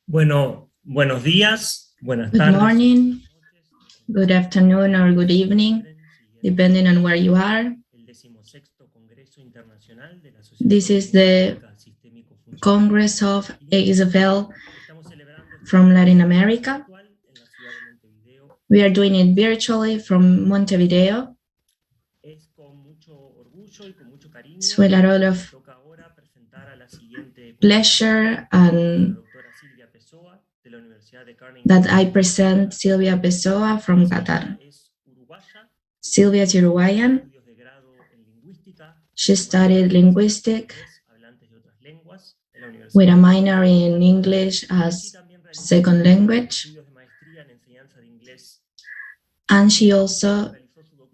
Bueno, buenos días, buenas Good tardes. morning, good afternoon, or good evening, depending on where you are. This is the Congress of ALSFAL from Latin America. We are doing it virtually from Montevideo. It's with a lot of pleasure and that I present Silvia Pessoa from Qatar. Silvia is Uruguayan. She studied linguistics with a minor in English as second language. And she also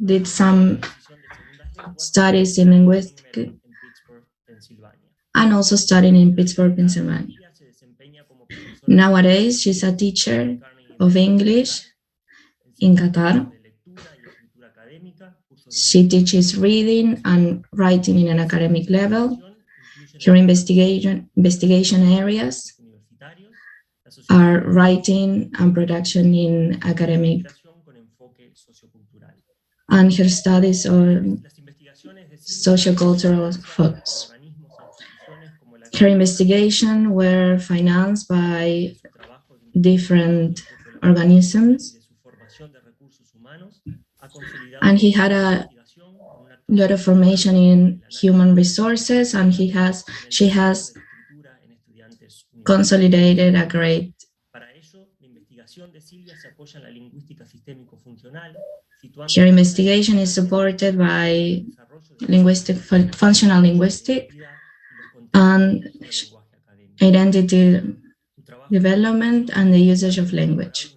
did some studies in linguistics and also studied in Pittsburgh, Pennsylvania. Nowadays, she's a teacher of English in Qatar. She teaches reading and writing in an academic level. Her investigation areas are writing and production in academic, and her studies on sociocultural focus. Her investigations were financed by different organisms, and he had a lot of formation in human resources, and she has consolidated a great. Her investigation is supported by functional linguistics and identity development and the usage of language.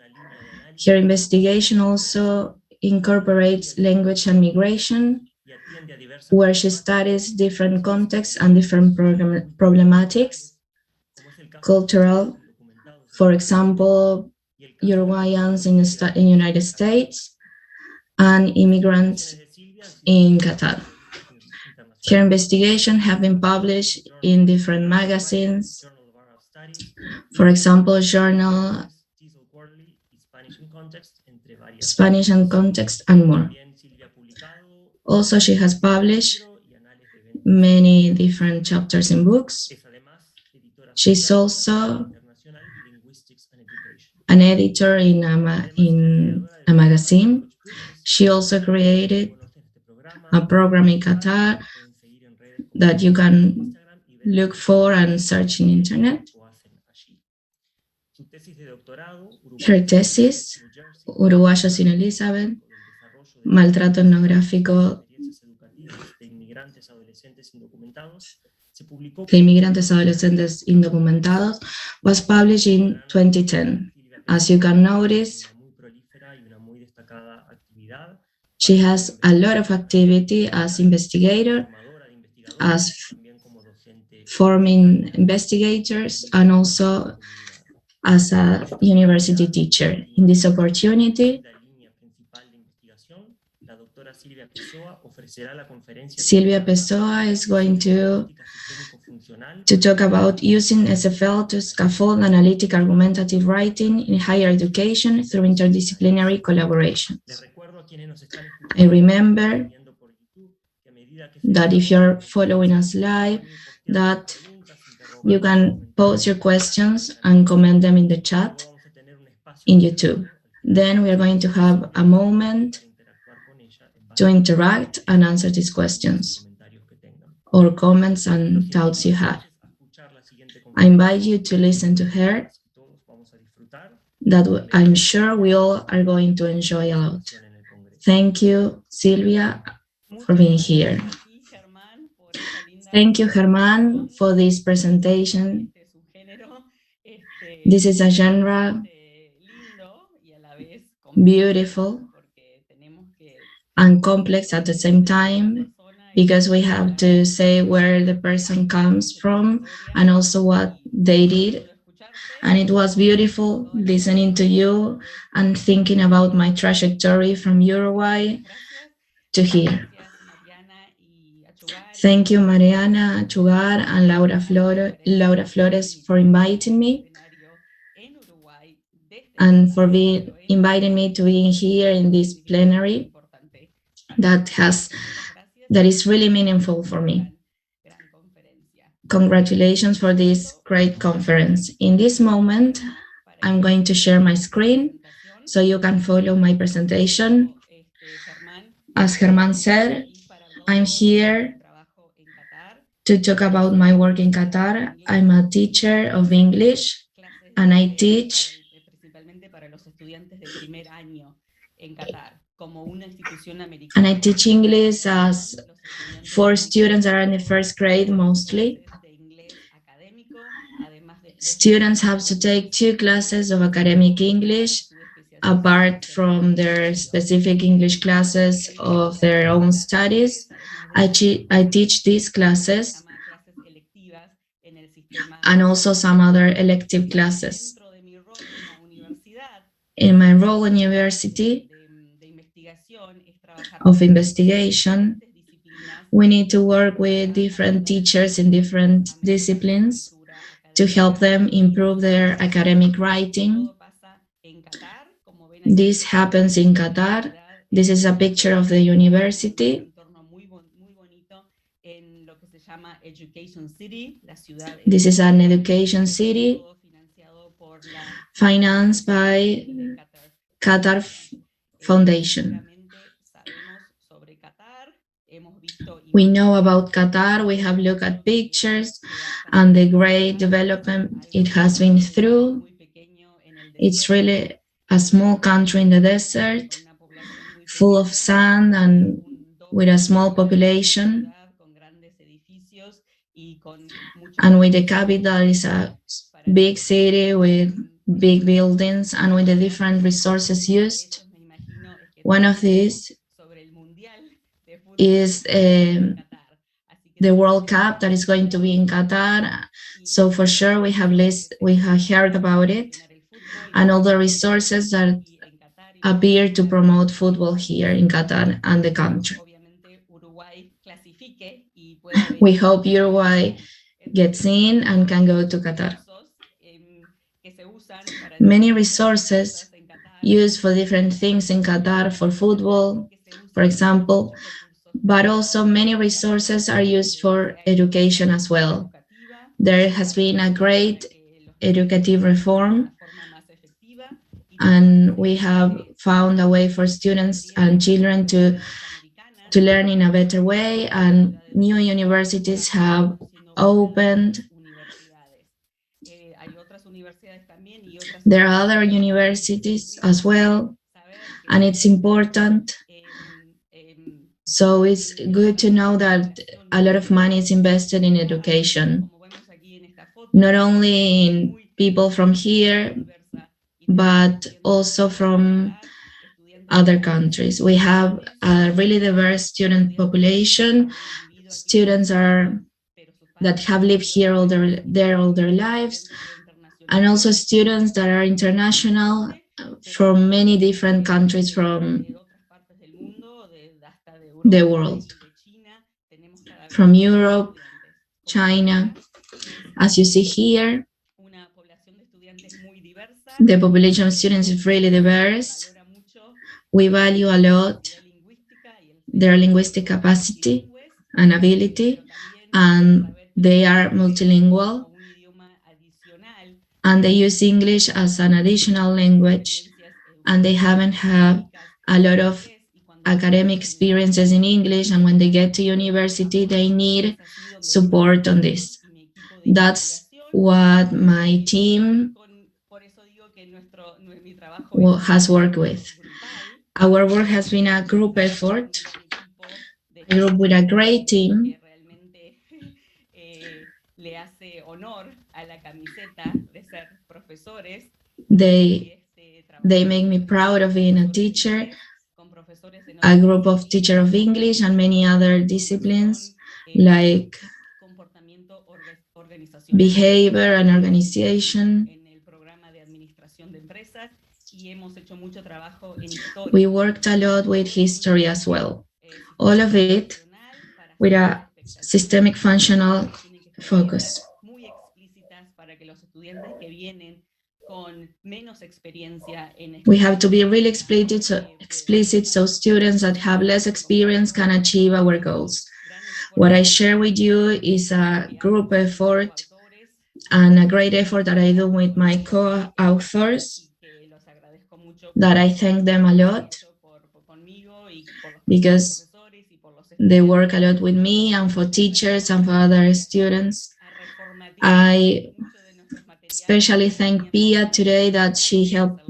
Her investigation also incorporates language and migration, where she studies different contexts and different problematics, cultural, for example, Uruguayans in the United States and immigrants in Qatar. Her investigations have been published in different magazines, for example, Journal, Spanish and Context, and more. Also, she has published many different chapters in books. She's also an editor in a magazine. She also created a program in Qatar that you can look for and search in internet. Her thesis, Uruguayos sin Elizabeth, maltrato etnográfico de inmigrantes adolescentes indocumentados, was published in 2010. As you can notice, she has a lot of activity as investigator, as forming investigators, and also as a university teacher. In this opportunity, Silvia Pessoa is going to talk about using SFL to scaffold analytic argumentative writing in higher education through interdisciplinary collaborations. I remember that if you're following us live, that you can post your questions and comment them in the chat in YouTube. Then we are going to have a moment to interact and answer these questions or comments and doubts you have. I invite you to listen to her, that I'm sure we all are going to enjoy a lot. Thank you, Silvia, for being here. Thank you, Germán, for this presentation. This is a genre beautiful and complex at the same time, because we have to say where the person comes from and also what they did. And it was beautiful listening to you and thinking about my trajectory from Uruguay to here. Thank you, Mariana Chugar and Laura Flores, for inviting me. and for inviting me to be here in this plenary that is really meaningful for me. Congratulations for this great conference. In this moment, I'm going to share my screen so you can follow my presentation. As Germán said, I'm here to talk about my work in Qatar. I'm a teacher of English and I teach English as for students that are in the first grade mostly. Students have to take 2 classes of academic English apart from their specific English classes of their own studies. I teach these classes and also some other elective classes. In my role in university of investigation, we need to work with different teachers in different disciplines to help them improve their academic writing. This happens in Qatar. This is a picture of the university. This is an education city financed by Qatar Foundation. We know about Qatar, we have looked at pictures and the great development it has been through. It's really a small country in the desert, full of sand and with a small population. And with the capital is a big city with big buildings and with the different resources used. One of these is the World Cup that is going to be in Qatar. So for sure we have heard about it and all the resources that appear to promote football here in Qatar and the country. We hope Uruguay gets in and can go to Qatar. Many resources used for different things in Qatar for football, for example, but also many resources are used for education as well. There has been a great educative reform, and we have found a way for students and children to learn in a better way, and new universities have opened. There are other universities as well, and it's important. So it's good to know that a lot of money is invested in education, not only in people from here, but also from other countries. We have a really diverse student population. Students that have lived here all their lives, and also students that are international from many different countries from the world, from Europe, China. As you see here, the population of students is really diverse. We value a lot their linguistic capacity and ability, and they are multilingual, and they use English as an additional language, and they haven't had a lot of academic experiences in English, and when they get to university, they need support on this. That's what my team has worked with. Our work has been a group effort, a group with a great team. They make me proud of being a teacher, a group of teachers of English and many other disciplines like behavior and organization. We worked a lot with history as well. All of it with a systemic functional focus. We have to be really explicit so students that have less experience can achieve our goals. What I share with you is a group effort and a great effort that I do with my co-authors, that I thank them a lot because they work a lot with me and for teachers and for other students. I especially thank Pia today that she helped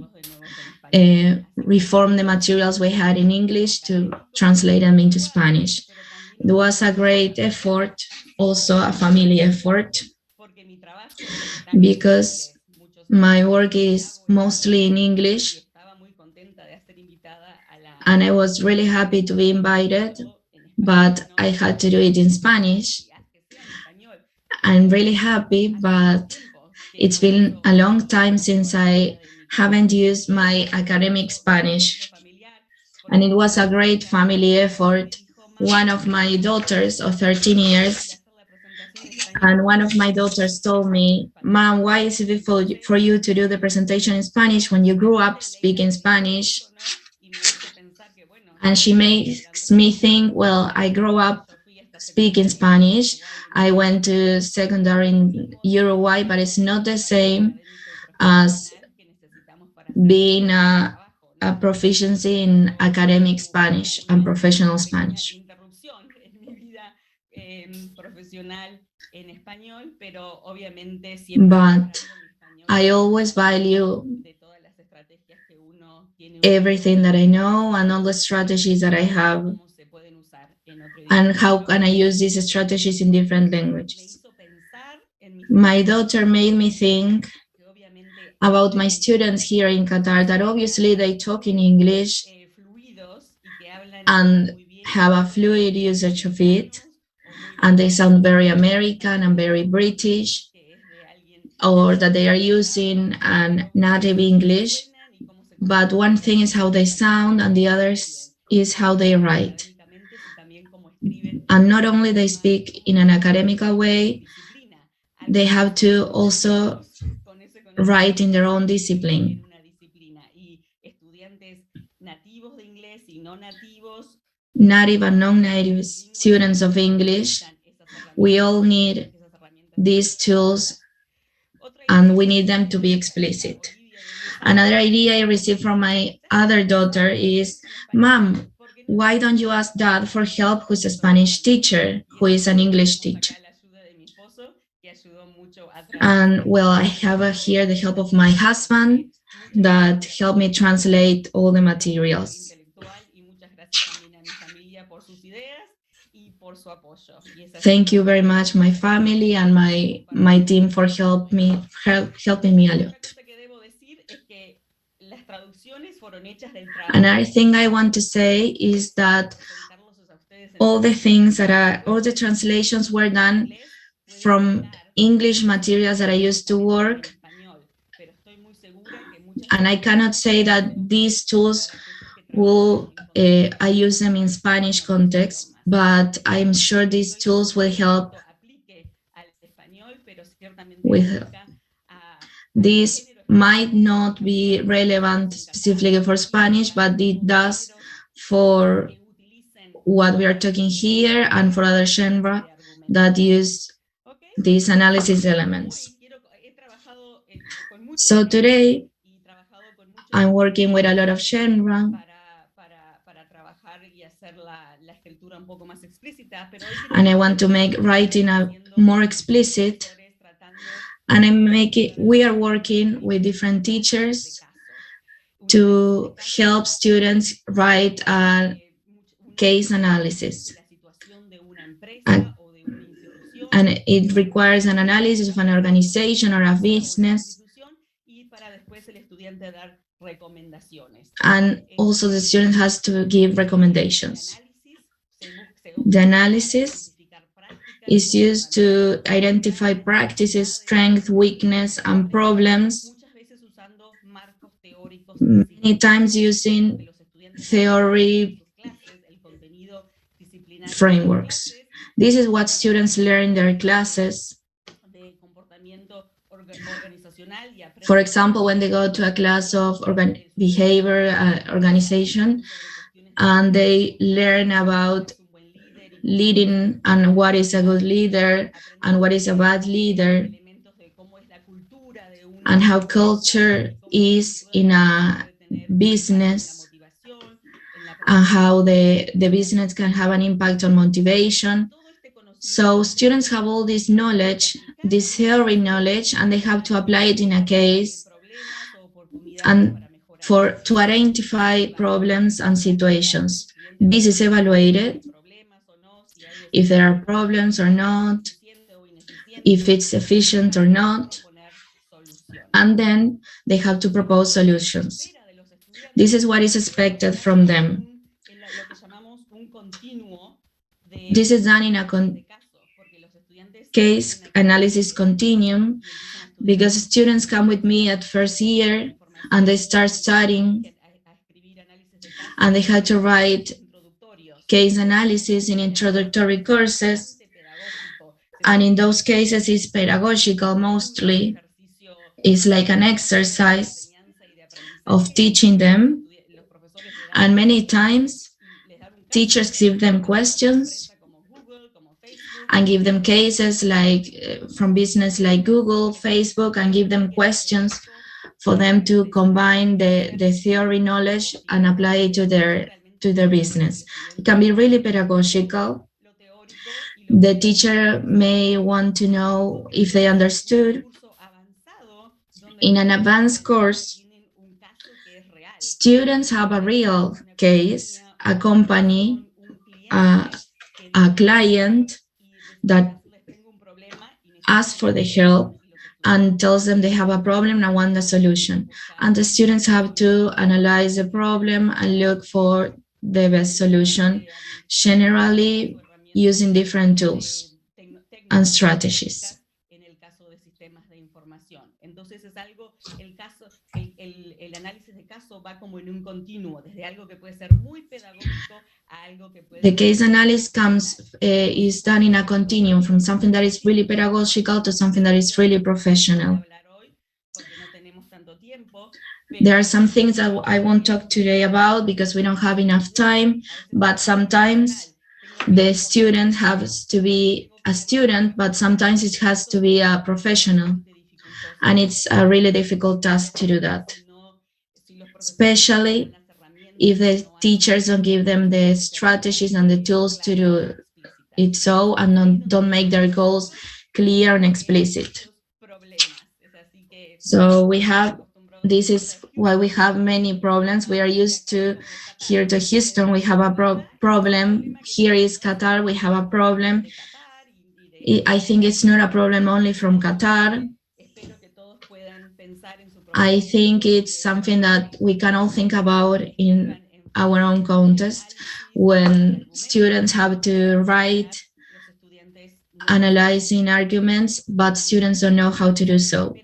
reform the materials we had in English to translate them into Spanish. It was a great effort, also a family effort, because my work is mostly in English, and I was really happy to be invited, but I had to do it in Spanish. I'm really happy, but it's been a long time since I haven't used my academic Spanish, and it was a great family effort. One of my daughters of 13 years, and one of my daughters told me, Mom, why is it for you to do the presentation in Spanish when you grew up speaking Spanish? And she makes me think, well, I grew up speaking Spanish. I went to secondary in Uruguay, but it's not the same as being a proficiency in academic Spanish and professional Spanish. But I always value everything that I know and all the strategies that I have, and how can I use these strategies in different languages. My daughter made me think about my students here in Qatar, that obviously they talk in English and have a fluid usage of it, and they sound very American and very British, or that they are using a native English. But one thing is how they sound, and the other is how they write. And not only they speak in an academical way, they have to also write in their own discipline. Native and non-native students of English, we all need these tools, and we need them to be explicit. Another idea I received from my other daughter is, Mom, why don't you ask Dad for help, who's a Spanish teacher, who is an English teacher? And well, I have here the help of my husband that helped me translate all the materials. Thank you very much, my family and my team, for helping me a lot. Another thing I want to say is that all the translations were done from English materials that I used to work. And I cannot say that these tools I use them in Spanish context, but I'm sure these tools will help with. This might not be relevant specifically for Spanish, but it does for what we are talking here and for other genre that use these analysis elements. So today, I'm working with a lot of genre, and I want to make writing more explicit. And we are working with different teachers to help students write a case analysis. And it requires an analysis of an organization or a business. And also the student has to give recommendations. The analysis is used to identify practices, strength, weakness, and problems, many times using theory frameworks. This is what students learn in their classes. For example, when they go to a class of behavior organization, and they learn about leading and what is a good leader and what is a bad leader, and how culture is in a business, and how the business can have an impact on motivation. So students have all this knowledge, this theory knowledge, and they have to apply it in a case and to identify problems and situations. This is evaluated, if there are problems or not, if it's efficient or not, and then they have to propose solutions. This is what is expected from them. This is done in a case analysis continuum, because students come with me at first year and they start studying and they have to write case analysis in introductory courses, and in those cases it's pedagogical mostly. It's like an exercise of teaching them, and many times teachers give them questions and give them cases like from business like Google, Facebook, and give them questions for them to combine the theory knowledge and apply it to their business. It can be really pedagogical. The teacher may want to know if they understood. In an advanced course, students have a real case, a company, a client that asks for the help and tells them they have a problem and want a solution. And the students have to analyze the problem and look for the best solution, generally using different tools and strategies. Entonces es algo, el análisis de caso va como en un continuo, desde algo que puede ser muy pedagógico a algo que puede... The case analysis is done in a continuum, from something that is really pedagogical to something that is really professional. There are some things that I won't talk today about because we don't have enough time, but sometimes the student has to be a student, but sometimes it has to be a professional. And it's a really difficult task to do that, especially if the teachers don't give them the strategies and the tools to do it so, and don't make their goals clear and explicit. So this is why we have many problems. We are used to, here to Houston, we have a problem. Here is Qatar, we have a problem. I think it's not a problem only from Qatar. I think it's something that we can all think about in our own context, when students have to write analyzing arguments, but students don't know how to do so.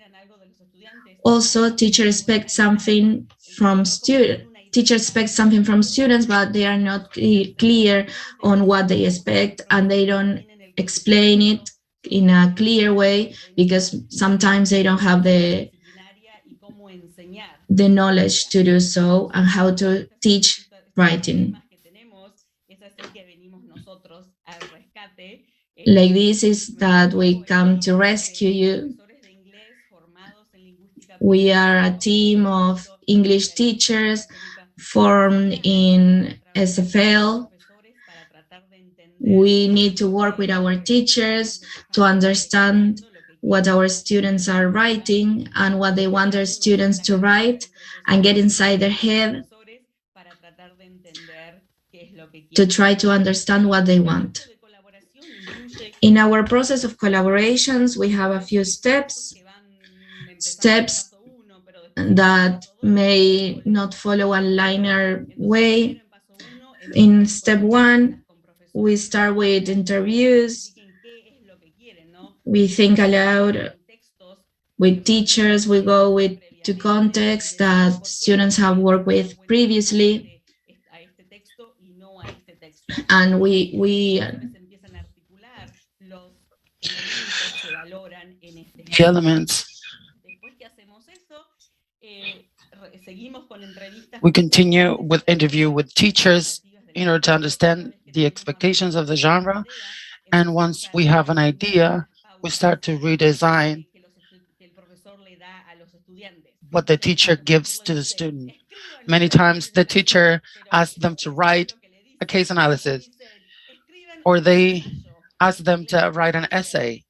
Also, teachers expect something from students, but they are not clear on what they expect, and they don't explain it in a clear way because sometimes they don't have the knowledge to do so and how to teach writing. Like this is that we come to rescue you. We are a team of English teachers formed in ALSFAL. We need to work with our teachers to understand what our students are writing and what they want their students to write, and get inside their head to try to understand what they want. In our process of collaborations, we have a few steps that may not follow a linear way. In step 1, we start with interviews. We think aloud with teachers. We go to contexts that students have worked with previously, and we the elements We continue with interview with teachers in order to understand the expectations of the genre. And once we have an idea, we start to redesign what the teacher gives to the student. Many times the teacher asks them to write a case analysis, or they ask them to write an essay.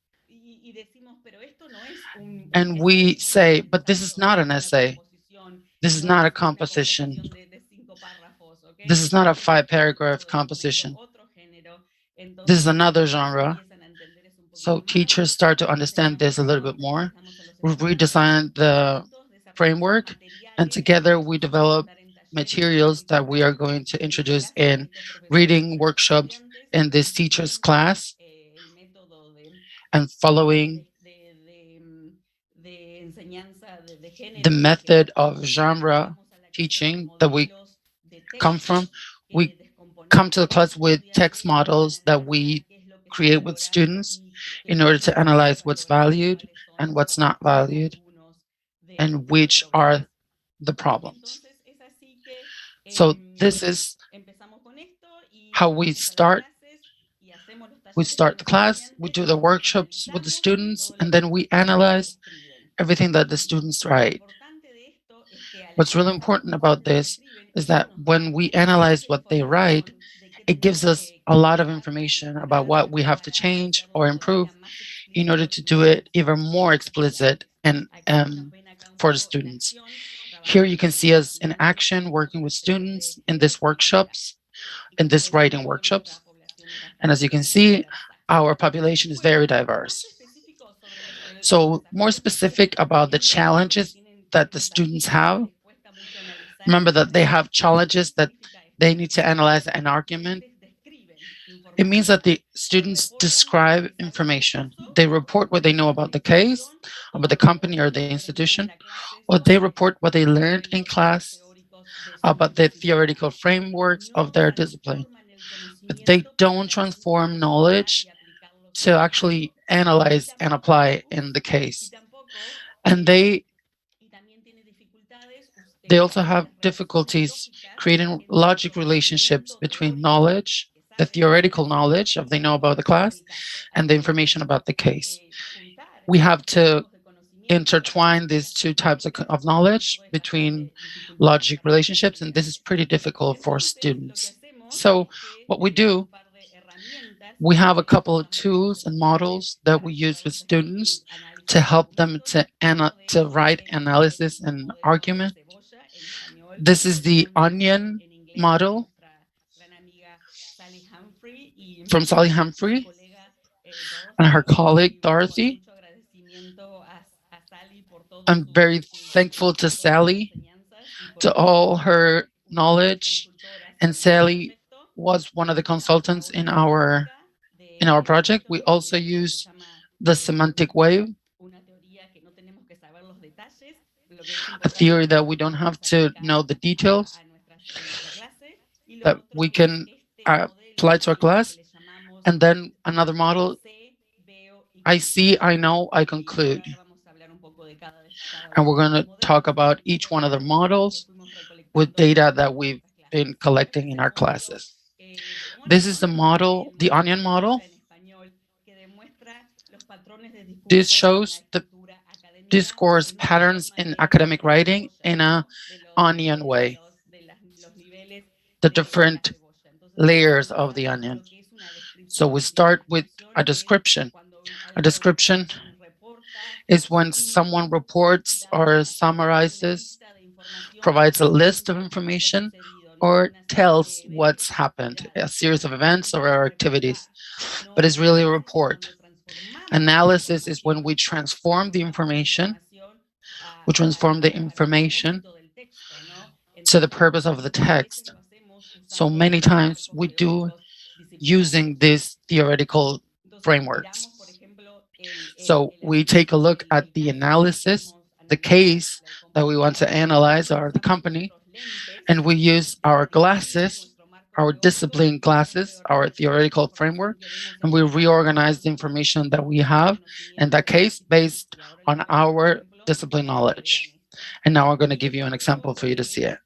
And we say, but this is not an essay. This is not a composition. This is not a 5-paragraph composition. This is another genre. So teachers start to understand this a little bit more. We redesigned the framework, and together we develop materials that we are going to introduce in reading workshops in this teacher's class, and following the method of genre teaching that we come from. We come to the class with text models that we create with students in order to analyze what's valued and what's not valued, and which are the problems. So this is how we start. We start the class, we do the workshops with the students, and then we analyze everything that the students write. What's really important about this is that when we analyze what they write, it gives us a lot of information about what we have to change or improve in order to do it even more explicit and for the students. Here you can see us in action working with students in these workshops, in this writing workshops. And as you can see, our population is very diverse. So more specific about the challenges that the students have. Remember that they have challenges that they need to analyze an argument. It means that the students describe information. They report what they know about the case, about the company or the institution, or they report what they learned in class about the theoretical frameworks of their discipline. But they don't transform knowledge to actually analyze and apply in the case. And they also have difficulties creating logic relationships between knowledge, the theoretical knowledge of they know about the class, and the information about the case. We have to intertwine these two types of knowledge between logic relationships, and this is pretty difficult for students. So what we do, we have a couple of tools and models that we use with students to help them to write analysis and argument. This is the onion model from Sally Humphrey and her colleague Dorothy. I'm very thankful to Sally, to all her knowledge, and Sally was one of the consultants in our project. We also use the semantic wave, a theory that we don't have to know the details, that we can apply to our class. And then another model, I see, I know, I conclude. And we're going to talk about each one of the models with data that we've been collecting in our classes. This is the model, the onion model. This shows the discourse patterns in academic writing in an onion way, the different layers of the onion. So we start with a description. A description is when someone reports or summarizes, provides a list of information, or tells what's happened, a series of events or activities, but it's really a report. Analysis is when we transform the information, to the purpose of the text. So many times we do using these theoretical frameworks. So we take a look at the analysis, the case that we want to analyze, or the company, and we use our glasses, our discipline glasses, our theoretical framework, and we reorganize the information that we have in that case based on our discipline knowledge. And now I'm going to give you an example for you to see it.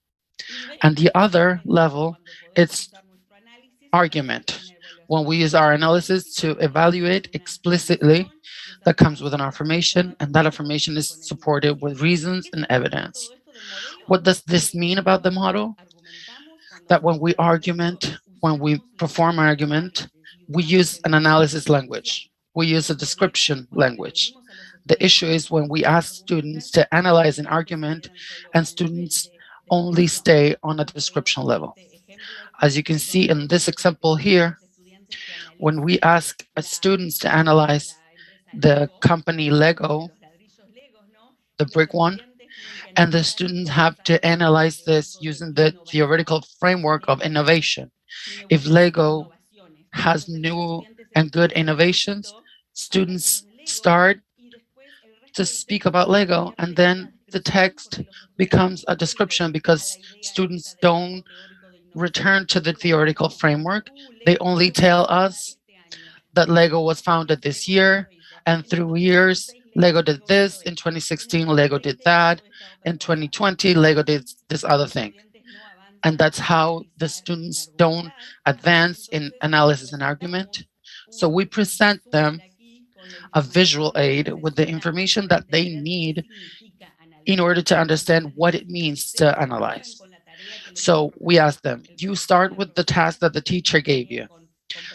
And the other level, it's argument, when we use our analysis to evaluate explicitly that comes with an affirmation, and that affirmation is supported with reasons and evidence. What does this mean about the model? That when we argument, when we perform argument, we use an analysis language. We use a description language. The issue is when we ask students to analyze an argument and students only stay on a description level. As you can see in this example here, when we ask students to analyze the company Lego, the brick one, and the students have to analyze this using the theoretical framework of innovation. If Lego has new and good innovations, students start to speak about Lego, and then the text becomes a description because students don't return to the theoretical framework. They only tell us that Lego was founded this year, and through years, Lego did this. In 2016, Lego did that. In 2020, Lego did this other thing. And that's how the students don't advance in analysis and argument. So we present them a visual aid with the information that they need in order to understand what it means to analyze. So we ask them, you start with the task that the teacher gave you.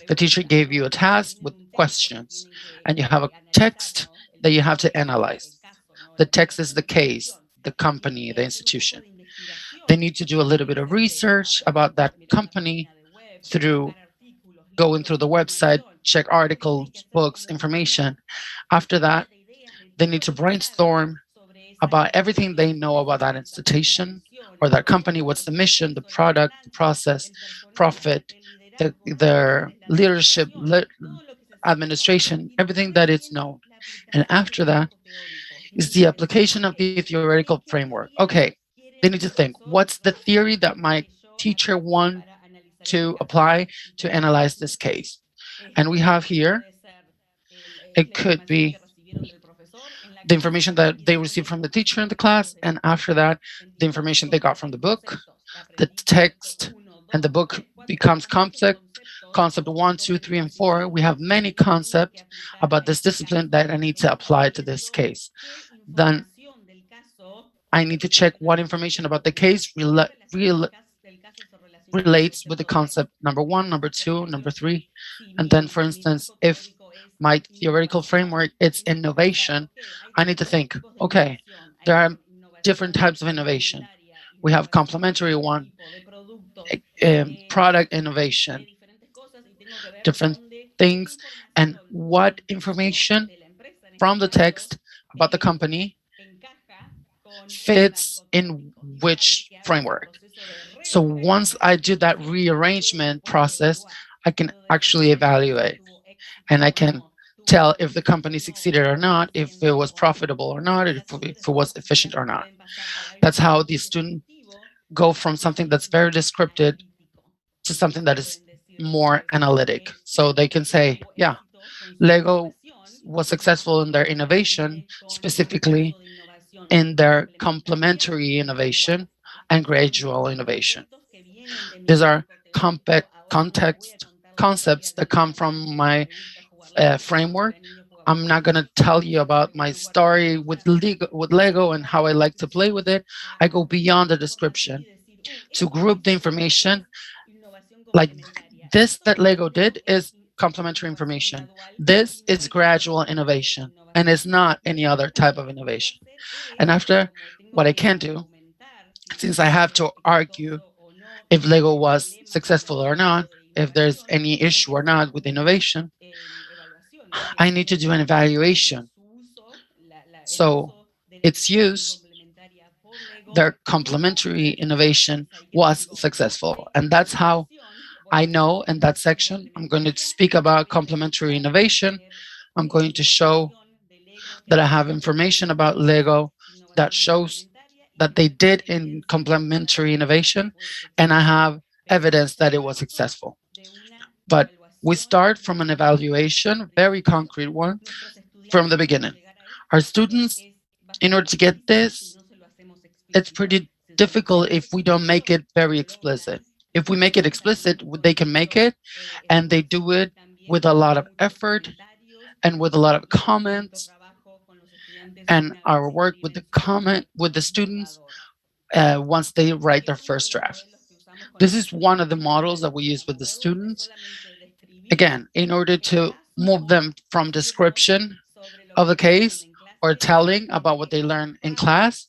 The teacher gave you a task with questions, and you have a text that you have to analyze. The text is the case, the company, the institution. They need to do a little bit of research about that company through going through the website, check articles, books, information. After that, they need to brainstorm about everything they know about that institution or that company. What's the mission, the product, the process, profit, their leadership, administration, everything that is known. And after that is the application of the theoretical framework. Okay, they need to think, what's the theory that my teacher wants to apply to analyze this case? And we have here, it could be the information that they received from the teacher in the class, and after that, the information they got from the book, the text, and the book becomes concept 1, 2, 3, and 4. We have many concepts about this discipline that I need to apply to this case. Then I need to check what information about the case relates with the concept number 1, number 2, number 3. And then, for instance, if my theoretical framework is innovation, I need to think, okay, there are different types of innovation. We have complementary one, product innovation, different things, and what information from the text about the company fits in which framework. So once I do that rearrangement process, I can actually evaluate, and I can tell if the company succeeded or not, if it was profitable or not, if it was efficient or not. That's how the student go from something that's very descriptive to something that is more analytic. So they can say, yeah, Lego was successful in their innovation, specifically in their complementary innovation and gradual innovation. These are concepts that come from my framework. I'm not going to tell you about my story with Lego and how I like to play with it. I go beyond the description to group the information. Like this that Lego did is complementary information. This is gradual innovation, and it's not any other type of innovation. And after, what I can do, since I have to argue if Lego was successful or not, if there's any issue or not with innovation, I need to do an evaluation. So its use, their complementary innovation was successful. And that's how I know in that section, I'm going to speak about complementary innovation. I'm going to show that I have information about Lego that shows that they did in complementary innovation, and I have evidence that it was successful. But we start from an evaluation, very concrete one, from the beginning. Our students, in order to get this, it's pretty difficult if we don't make it very explicit. If we make it explicit, they can make it, and they do it with a lot of effort and with a lot of comments, and our work with the students once they write their first draft. This is one of the models that we use with the students. Again, in order to move them from description of the case or telling about what they learn in class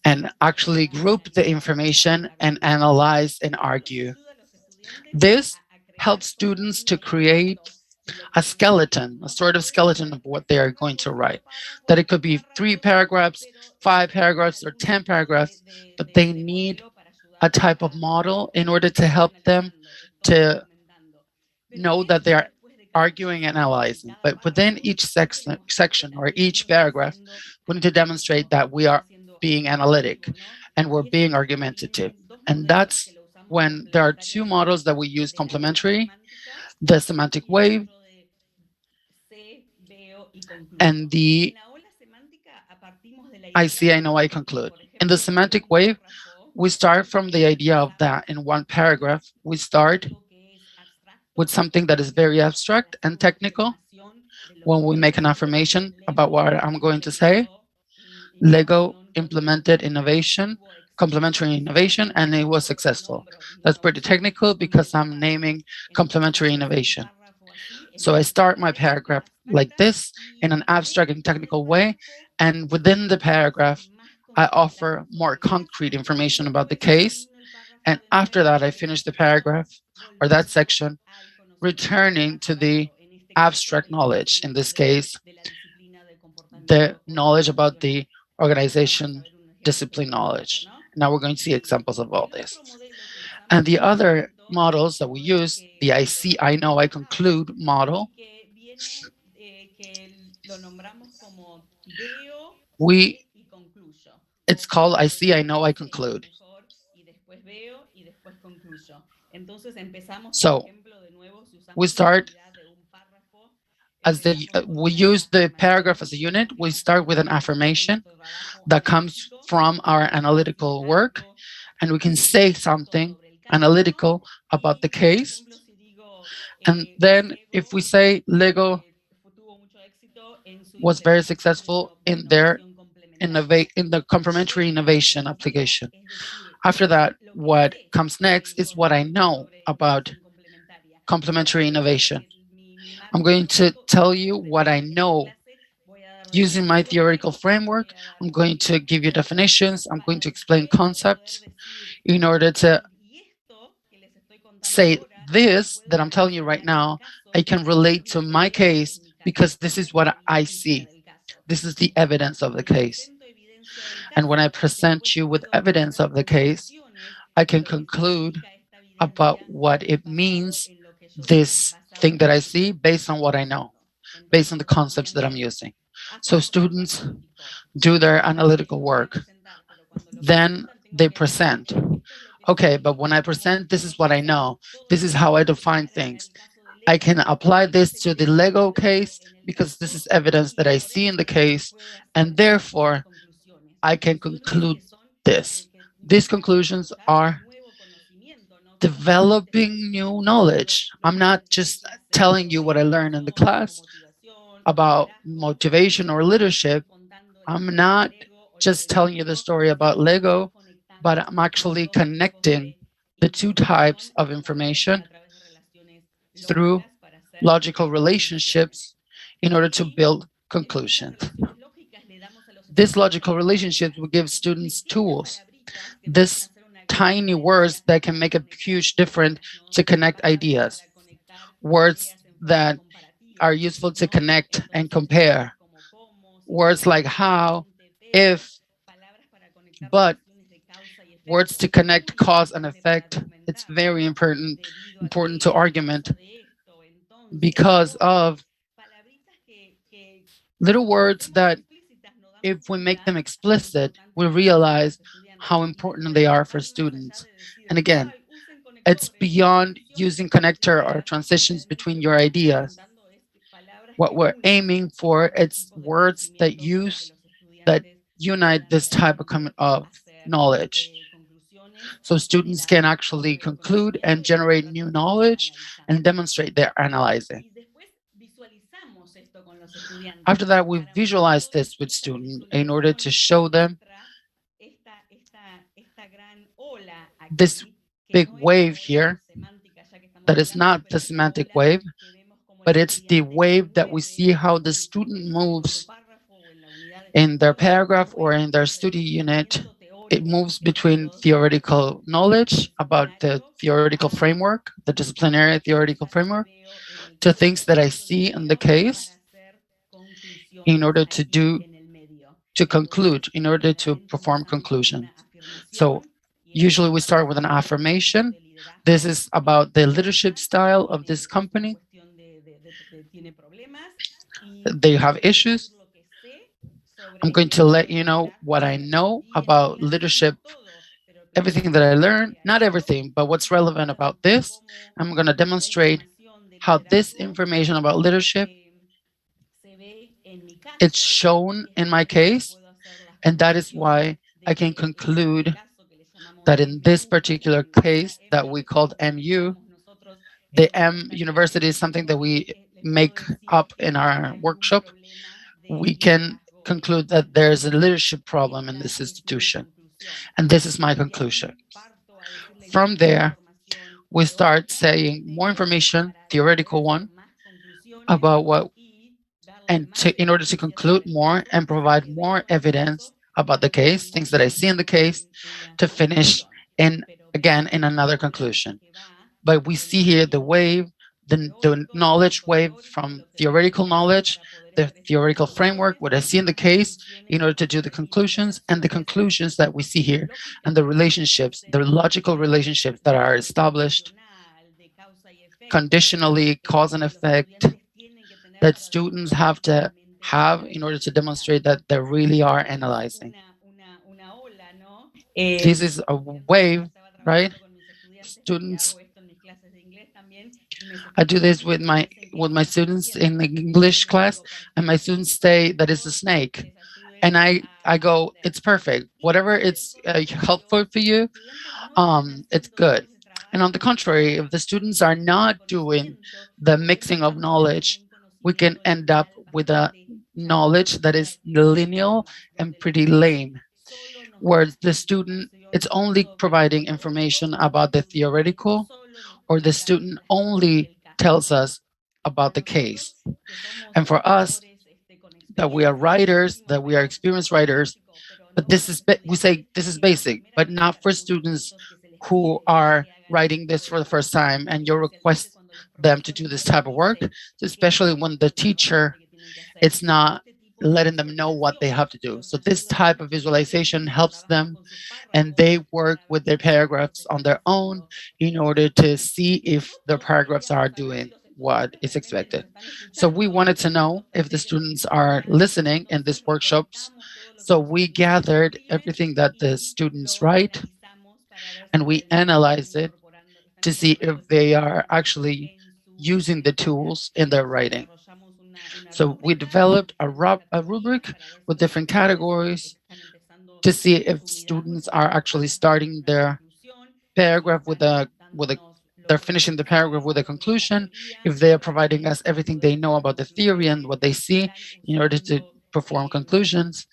and actually group the information and analyze and argue. This helps students to create a skeleton, a sort of skeleton of what they are going to write. That it could be 3 paragraphs, 5 paragraphs, or 10 paragraphs, but they need a type of model in order to help them to know that they are arguing and analyzing. But within each section or each paragraph, we need to demonstrate that we are being analytic and we're being argumentative. And that's when there are 2 models that we use complementary, the semantic wave and the I see, I know, I conclude. In the semantic wave, we start from the idea of that in one paragraph, we start with something that is very abstract and technical. When we make an affirmation about what I'm going to say, Lego implemented innovation, complementary innovation, and it was successful. That's pretty technical because I'm naming complementary innovation. So I start my paragraph like this in an abstract and technical way, and within the paragraph, I offer more concrete information about the case. And after that, I finish the paragraph or that section, returning to the abstract knowledge, in this case, the knowledge about the organization discipline knowledge. Now we're going to see examples of all this. And the other models that we use, the I see, I know, I conclude model, it's called I see, I know, I conclude. So we start we use the paragraph as a unit. We start with an affirmation that comes from our analytical work, and we can say something analytical about the case. And then if we say Lego was very successful in the complementary innovation application. After that, what comes next is what I know about complementary innovation. I'm going to tell you what I know using my theoretical framework. I'm going to give you definitions. I'm going to explain concepts in order to say this that I'm telling you right now, I can relate to my case because this is what I see. This is the evidence of the case. And when I present you with evidence of the case, I can conclude about what it means, this thing that I see, based on what I know, based on the concepts that I'm using. So students do their analytical work. Then they present. Okay, but when I present, this is what I know. This is how I define things. I can apply this to the Lego case because this is evidence that I see in the case, and therefore I can conclude this. These conclusions are developing new knowledge. I'm not just telling you what I learned in the class about motivation or leadership. I'm not just telling you the story about Lego, but I'm actually connecting the 2 types of information through logical relationships in order to build conclusions. This logical relationships will give students tools. This tiny words that can make a huge difference to connect ideas. Words that are useful to connect and compare. Words like how, if, but. Words to connect cause and effect. It's very important to argument because of little words that if we make them explicit, we realize how important they are for students. And again, it's beyond using connector or transitions between your ideas. What we're aiming for, it's words that unite this type of knowledge. So students can actually conclude and generate new knowledge and demonstrate their analyzing. After that, we visualize this with students in order to show them this big wave here that is not the semantic wave, but it's the wave that we see how the student moves in their paragraph or in their study unit. It moves between theoretical knowledge about the theoretical framework, the disciplinary theoretical framework, to things that I see in the case in order to conclude, in order to perform conclusion. So usually we start with an affirmation. This is about the leadership style of this company. They have issues. I'm going to let you know what I know about leadership, everything that I learned, not everything, but what's relevant about this. I'm going to demonstrate how this information about leadership it's shown in my case, and that is why I can conclude that in this particular case that we called MU, the M university is something that we make up in our workshop. We can conclude that there's a leadership problem in this institution. And this is my conclusion. From there, we start saying more information, theoretical one, about what, and in order to conclude more and provide more evidence about the case, things that I see in the case, to finish in, again, in another conclusion. But we see here the wave, the knowledge wave from theoretical knowledge, the theoretical framework, what I see in the case, in order to do the conclusions, and the conclusions that we see here, and the relationships, the logical relationships that are established conditionally, cause and effect, that students have to have in order to demonstrate that they really are analyzing. This is a wave, right? Students, I do this with my students in the English class, and my students say that it's a snake. And I go, it's perfect. Whatever it's helpful for you, it's good. And on the contrary, if the students are not doing the mixing of knowledge, we can end up with a knowledge that is linear and pretty lame, where the student, it's only providing information about the theoretical, or the student only tells us about the case. And for us, that we are writers, that we are experienced writers, but this is, we say this is basic, but not for students who are writing this for the first time and you request them to do this type of work, especially when the teacher, it's not letting them know what they have to do. So this type of visualization helps them, and they work with their paragraphs on their own in order to see if the paragraphs are doing what is expected. So we wanted to know if the students are listening in these workshops. So we gathered everything that the students write, and we analyzed it to see if they are actually using the tools in their writing. So we developed a rubric with different categories to see if students are actually starting their paragraph with they're finishing the paragraph with a conclusion, if they are providing us everything they know about the theory and what they see in order to perform conclusions,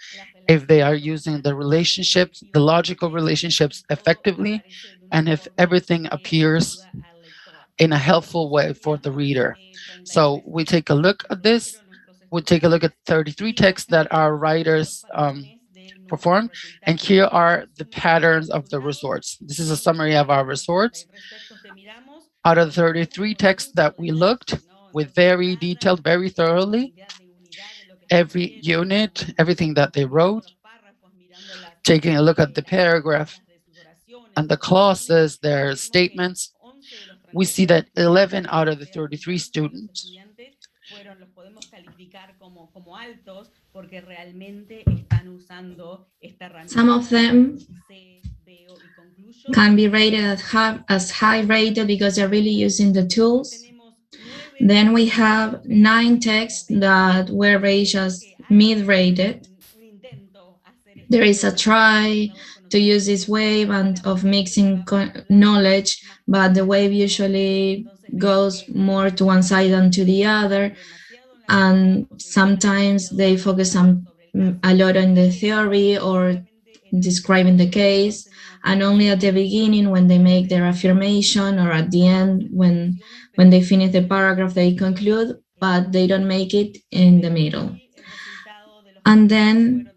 if they are using the relationships, the logical relationships effectively, and if everything appears in a helpful way for the reader. So we take a look at this. We take a look at 33 texts that our writers performed, and here are the patterns of the resorts. This is a summary of our resorts. Out of the 33 texts that we looked with very detailed, very thoroughly, every unit, everything that they wrote, taking a look at the paragraph and the clauses, their statements, we see that 11 out of the 33 students some of them can be rated as high rated because they're really using the tools. Then we have 9 texts that were rated as mid-rated. there is a try to use this wave and of mixing knowledge, but the wave usually goes more to one side than to the other, and sometimes they focus a lot on the theory or describing the case, and only at the beginning when they make their affirmation, or at the end when they finish the paragraph they conclude, but they don't make it in the middle. And then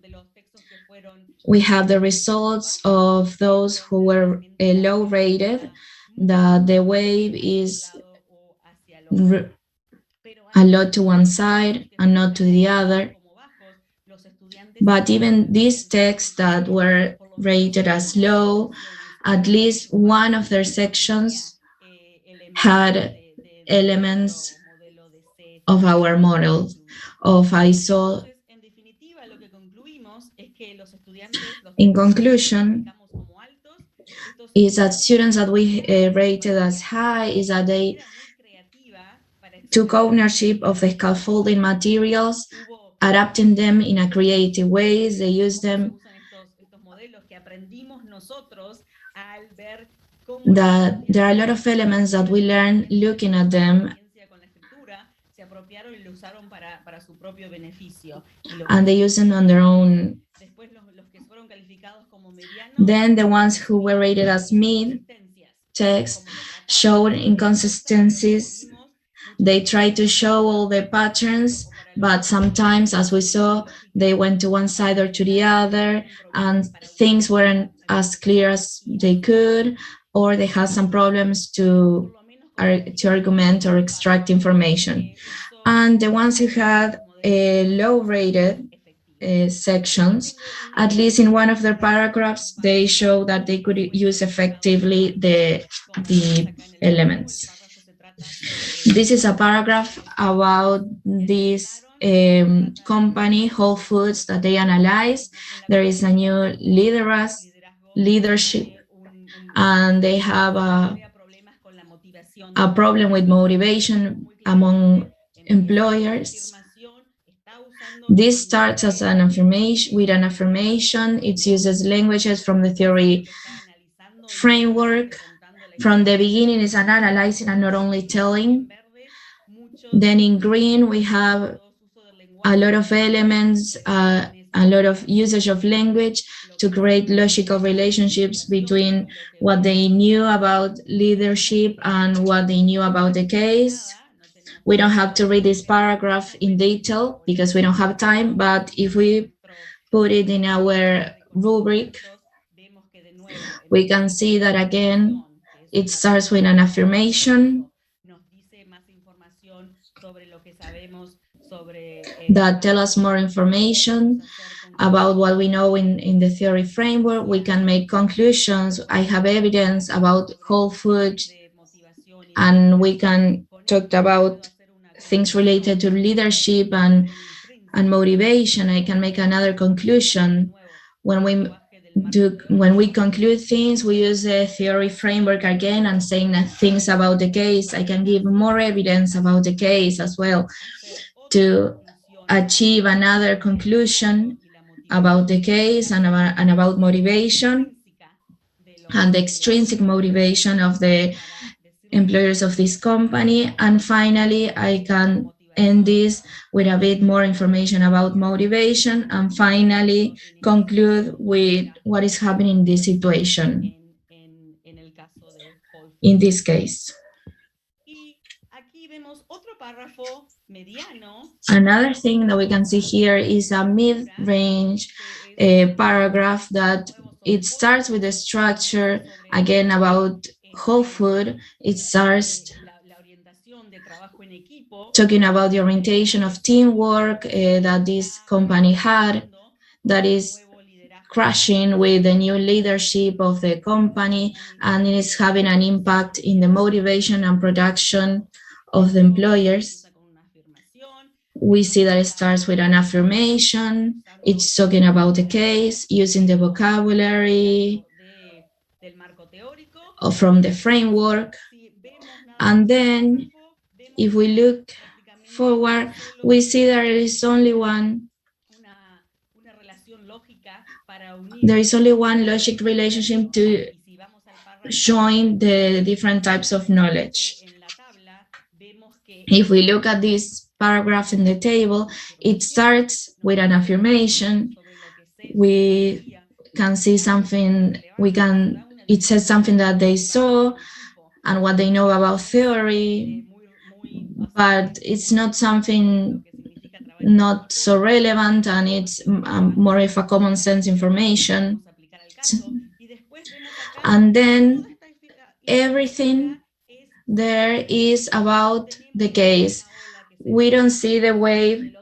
we have the results of those who were low rated, that the wave is a lot to one side and not to the other. But even these texts that were rated as low, at least one of their sections had elements of our model of ISO. In conclusion, is that students that we rated as high is that they took ownership of the scaffolding materials, adapting them in a creative ways. They use them, that there are a lot of elements that we learn looking at them, and they use them on their own. Then the ones who were rated as mid text showed inconsistencies. They tried to show all the patterns, but sometimes, as we saw, they went to one side or to the other, and things weren't as clear as they could, or they had some problems to argument or extract information. And the ones who had low-rated sections, at least in one of their paragraphs, they show that they could use effectively the elements. This is a paragraph about this company, Whole Foods, that they analyze. There is a new leadership, and they have a problem with motivation among employers. This starts as an affirmation, with an affirmation. It uses languages from the theory framework. From the beginning, it's an analyzing and not only telling. Then in green, we have a lot of elements, a lot of usage of language to create logical relationships between what they knew about leadership and what they knew about the case. We don't have to read this paragraph in detail because we don't have time, but if we put it in our rubric, we can see that again, it starts with an affirmation that tell us more information about what we know in the theory framework. We can make conclusions. I have evidence about Whole Foods, and we can talk about things related to leadership and motivation. I can make another conclusion. When we conclude things, we use the theory framework again and saying things about the case. I can give more evidence about the case as well to achieve another conclusion about the case and about motivation and the extrinsic motivation of the employers of this company. And finally, I can end this with a bit more information about motivation, and finally conclude with what is happening in this situation, in this case. Another thing that we can see here is a mid-range paragraph that it starts with the structure, again, about Whole Food. It starts talking about the orientation of teamwork that this company had, that is crashing with the new leadership of the company, and it is having an impact in the motivation and production of the employers. We see that it starts with an affirmation. It's talking about the case, using the vocabulary from the framework. And then, if we look forward, we see there is only one there is only one logic relationship to join the different types of knowledge. If we look at this paragraph in the table, it starts with an affirmation. We can see something, it says something that they saw and what they know about theory, but it's not something not so relevant, and it's more of a common sense information. And then everything there is about the case. We don't see the way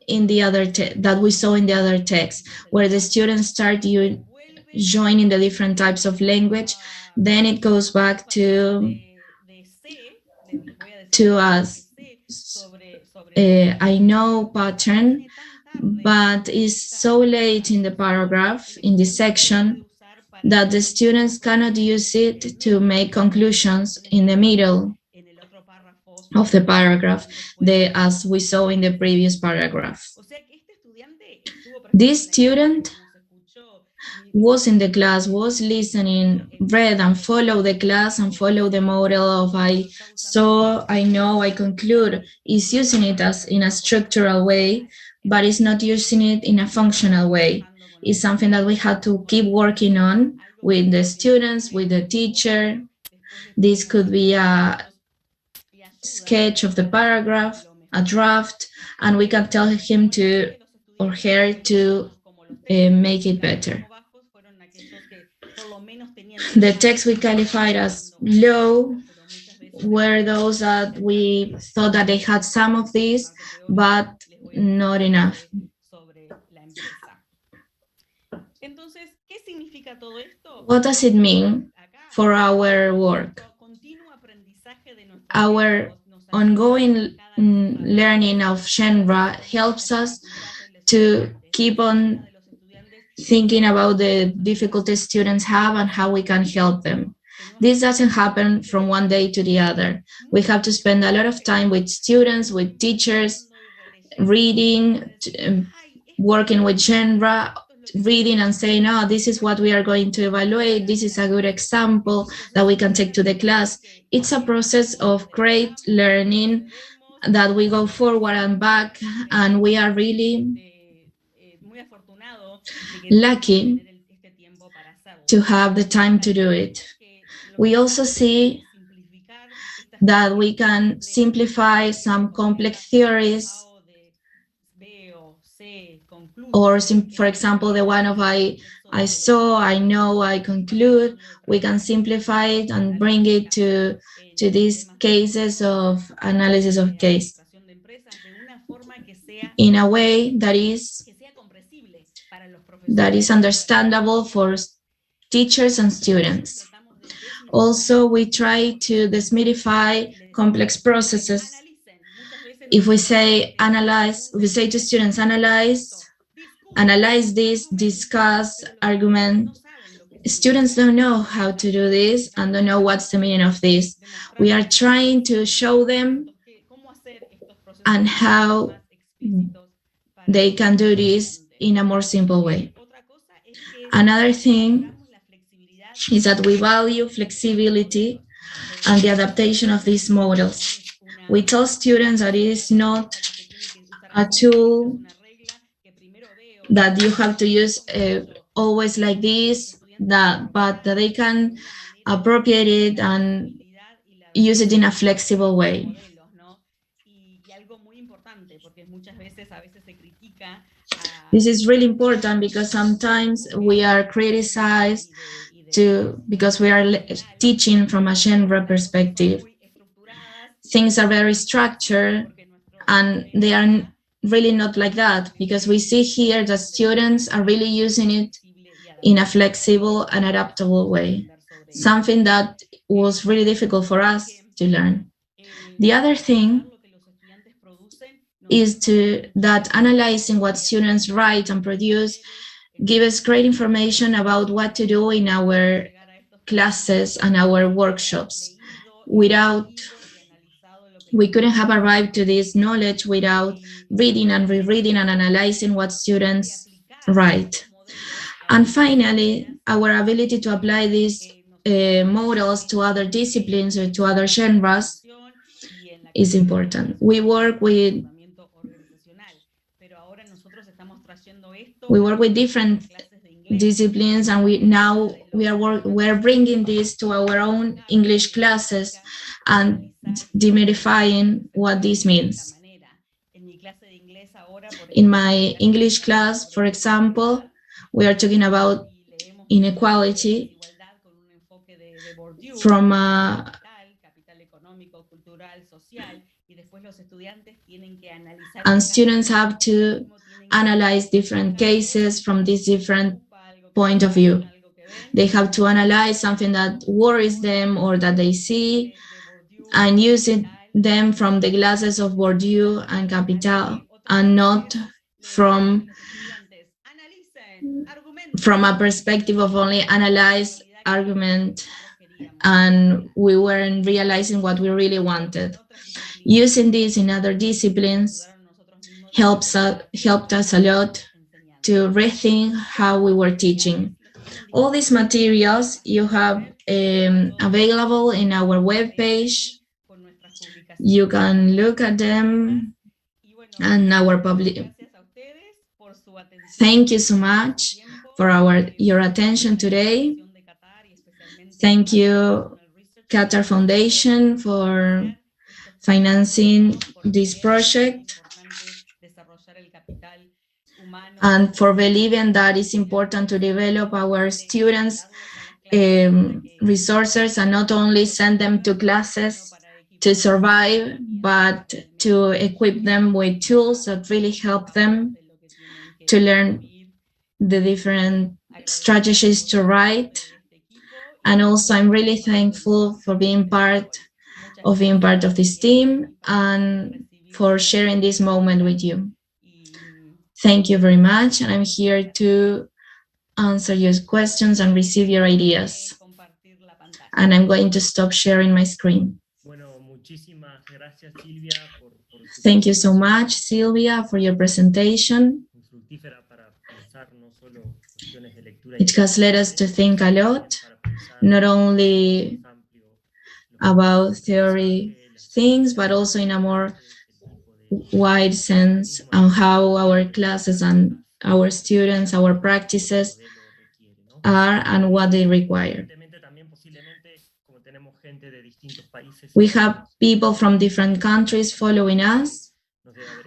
in the other that we saw in the other text, where the students start joining the different types of language. Then it goes back to us. I know pattern, but it's so late in the paragraph, in this section, that the students cannot use it to make conclusions in the middle of the paragraph, as we saw in the previous paragraph. This student was in the class, was listening, read and followed the class and followed the model of I saw, I know, I conclude. Is using it as in a structural way, but it's not using it in a functional way. It's something that we have to keep working on with the students, with the teacher. This could be a sketch of the paragraph, a draft, and we can tell him to or her to make it better. The text we qualified as low were those that we thought that they had some of these, but not enough. What does it mean for our work? Our ongoing learning of genre helps us to keep on thinking about the difficulties students have and how we can help them. This doesn't happen from one day to the other. We have to spend a lot of time with students, with teachers, reading, working with genre, reading and saying, oh, this is what we are going to evaluate. This is a good example that we can take to the class. It's a process of great learning that we go forward and back, and we are really lucky to have the time to do it. We also see that we can simplify some complex theories, or for example, the one of I saw, I know, I conclude. We can simplify it and bring it to these cases of analysis of case in a way that is understandable for teachers and students. Also, we try to demystify complex processes. If we say analyze, we say to students, analyze this, discuss, argument. Students don't know how to do this and don't know what's the meaning of this. We are trying to show them and how they can do this in a more simple way. Another thing is that we value flexibility and the adaptation of these models. We tell students that it is not a tool that you have to use always like this, but that they can appropriate it and use it in a flexible way. This is really important because sometimes we are criticized because we are teaching from a genre perspective. Things are very structured, and they are really not like that, because we see here that students are really using it in a flexible and adaptable way, something that was really difficult for us to learn. The other thing is that analyzing what students write and produce gives us great information about what to do in our classes and our workshops. We couldn't have arrived to this knowledge without reading and rereading and analyzing what students write. And finally, our ability to apply these models to other disciplines or to other genres is important. We work with different disciplines, and we're bringing this to our own English classes and demystifying what this means. In my English class, for example, we are talking about inequality from and students have to analyze different cases from this different point of view. They have to analyze something that worries them or that they see and use them from the glasses of Bourdieu and Capital, and not from a perspective of only analyze argument, and we weren't realizing what we really wanted. Using this in other disciplines helped us a lot to rethink how we were teaching. All these materials you have available in our webpage. You can look at them and our public. Thank you so much for your attention today. Thank you, Qatar Foundation, for financing this project and for believing that it's important to develop our students' resources and not only send them to classes to survive, but to equip them with tools that really help them to learn the different strategies to write. And also, I'm really thankful for being part of this team and for sharing this moment with you. Thank you very much, and I'm here to answer your questions and receive your ideas. And I'm going to stop sharing my screen. Thank you so much, Silvia, for your presentation. It has led us to think a lot, not only about theory things, but also in a more wide sense on how our classes and our students, our practices are and what they require. We have people from different countries following us.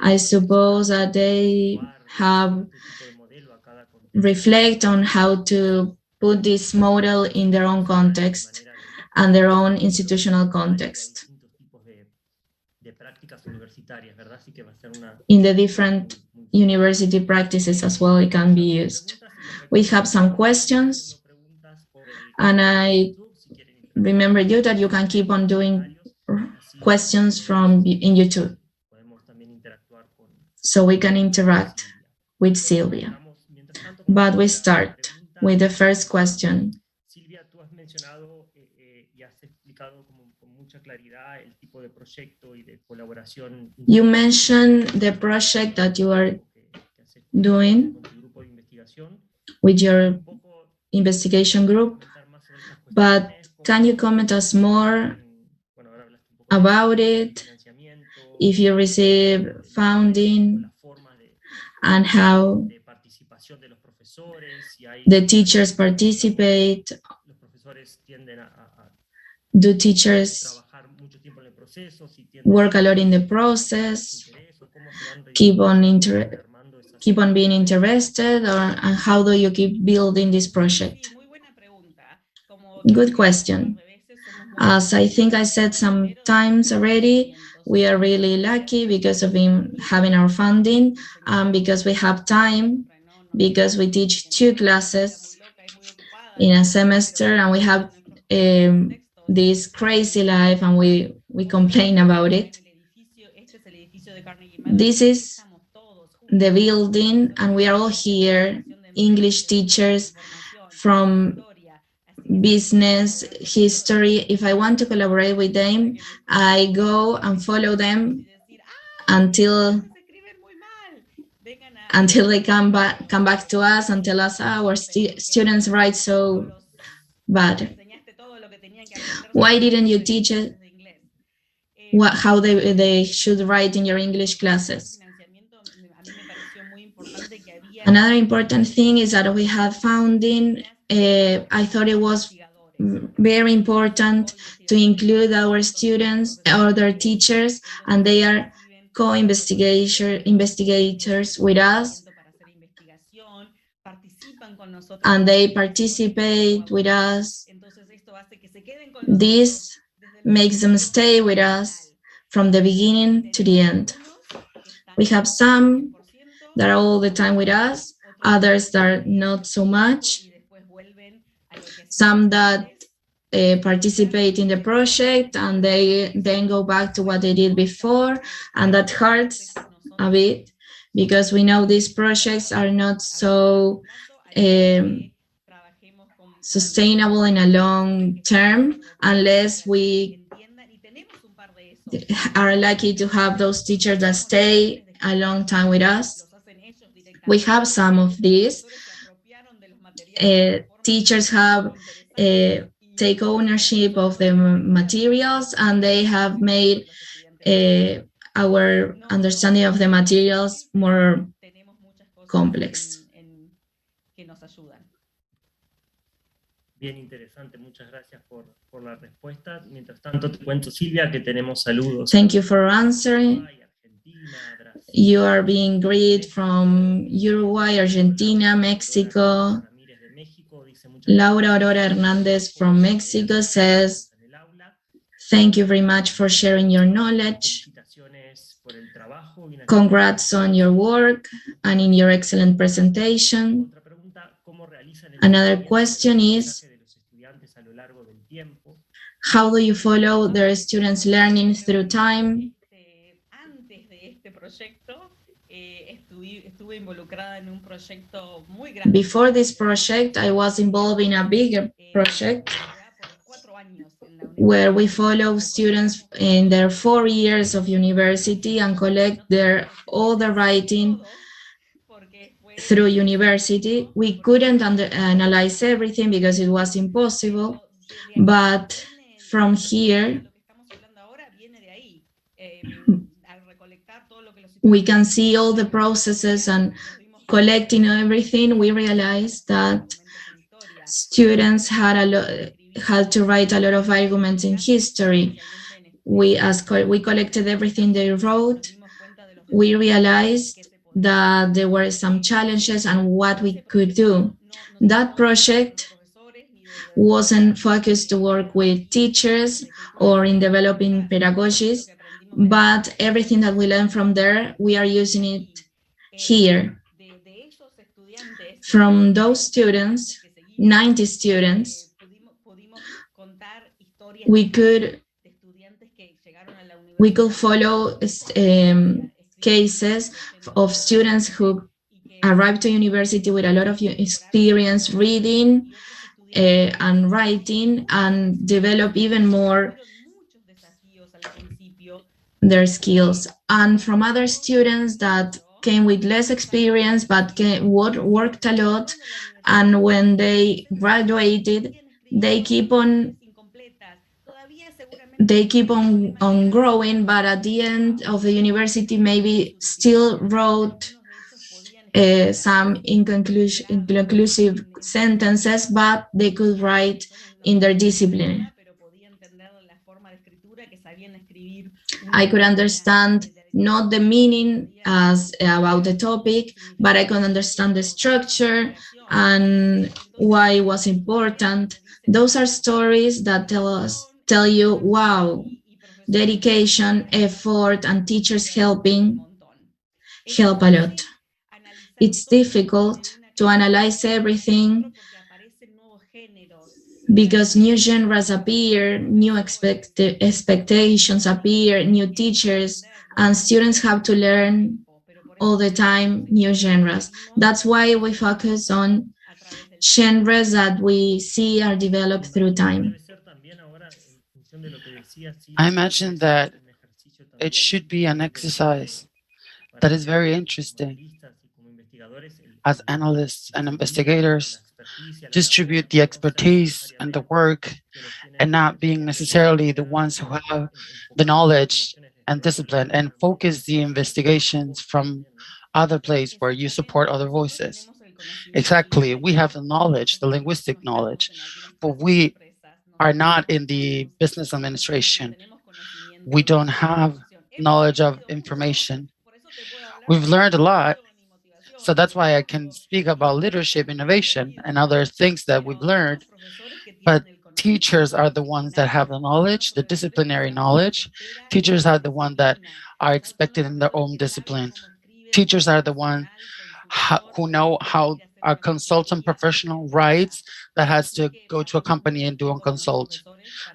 I suppose that they have reflect on how to put this model in their own context and their own institutional context. In the different university practices as well, it can be used. We have some questions, and I remember you that you can keep on doing questions from in YouTube, so we can interact with Silvia. But we start with the first question. You mentioned the project that you are doing with your investigation group, but can you comment us more about it, if you receive funding, and how the teachers participate? Do teachers work a lot in the process, keep on being interested, and how do you keep building this project? Good question. As I think I said sometimes already, we are really lucky because of having our funding, and because we have time, because we teach 2 classes in a semester, and we have this crazy life, and we complain about it. This is the building, and we are all here, English teachers from business, history. If I want to collaborate with them, I go and follow them until until they come back to us and tell us, our students write so bad. Why didn't you teach it how they should write in your English classes? Another important thing is that we have funding. I thought it was very important to include our students or their teachers, and they are co-investigators with us, and they participate with us. This makes them stay with us from the beginning to the end. We have some that are all the time with us, others that are not so much, some that participate in the project and they then go back to what they did before, and that hurts a bit because we know these projects are not so sustainable in a long term unless we are lucky to have those teachers that stay a long time with us. We have some of these. Teachers have take ownership of the materials, and they have made our understanding of the materials more complex. Bien interesante, muchas gracias por la respuesta. Mientras tanto, te cuento, Silvia, que tenemos saludos. Thank you for answering. You are being greeted from Uruguay, Argentina, Mexico. Laura Aurora Hernandez from Mexico says, thank you very much for sharing your knowledge. Congrats on your work and in your excellent presentation. Another question is, how do you follow their students' learning through time? Before this project, I was involved in a bigger project where we follow students in their 4 years of university and collect all the writing through university. We couldn't analyze everything because it was impossible, but from here, we can see all the processes, and collecting everything, we realized that students had to write a lot of arguments in history. We collected everything they wrote. We realized that there were some challenges and what we could do. That project wasn't focused to work with teachers or in developing pedagogies, but everything that we learned from there, we are using it here. From those students, 90 students, we could follow cases of students who arrived to university with a lot of experience reading and writing, and develop even more their skills. And from other students that came with less experience but worked a lot, and when they graduated, they keep on growing, but at the end of the university maybe still wrote some inconclusive sentences, but they could write in their discipline. I could understand not the meaning as about the topic, but I could understand the structure and why it was important. Those are stories that tell you, wow, dedication, effort, and teachers help a lot. It's difficult to analyze everything because new genres appear, new expectations appear, new teachers, and students have to learn all the time new genres. That's why we focus on genres that we see are developed through time. I imagine that it should be an exercise that is very interesting as analysts and investigators, distribute the expertise and the work, and not being necessarily the ones who have the knowledge and discipline, and focus the investigations from other place where you support other voices. Exactly, we have the knowledge, the linguistic knowledge, but we are not in the business administration. We don't have knowledge of information. We've learned a lot, so that's why I can speak about leadership, innovation, and other things that we've learned. But teachers are the ones that have the knowledge, the disciplinary knowledge. Teachers are the ones that are expected in their own discipline. Teachers are the ones who know how a consultant professional writes that has to go to a company and do a consult.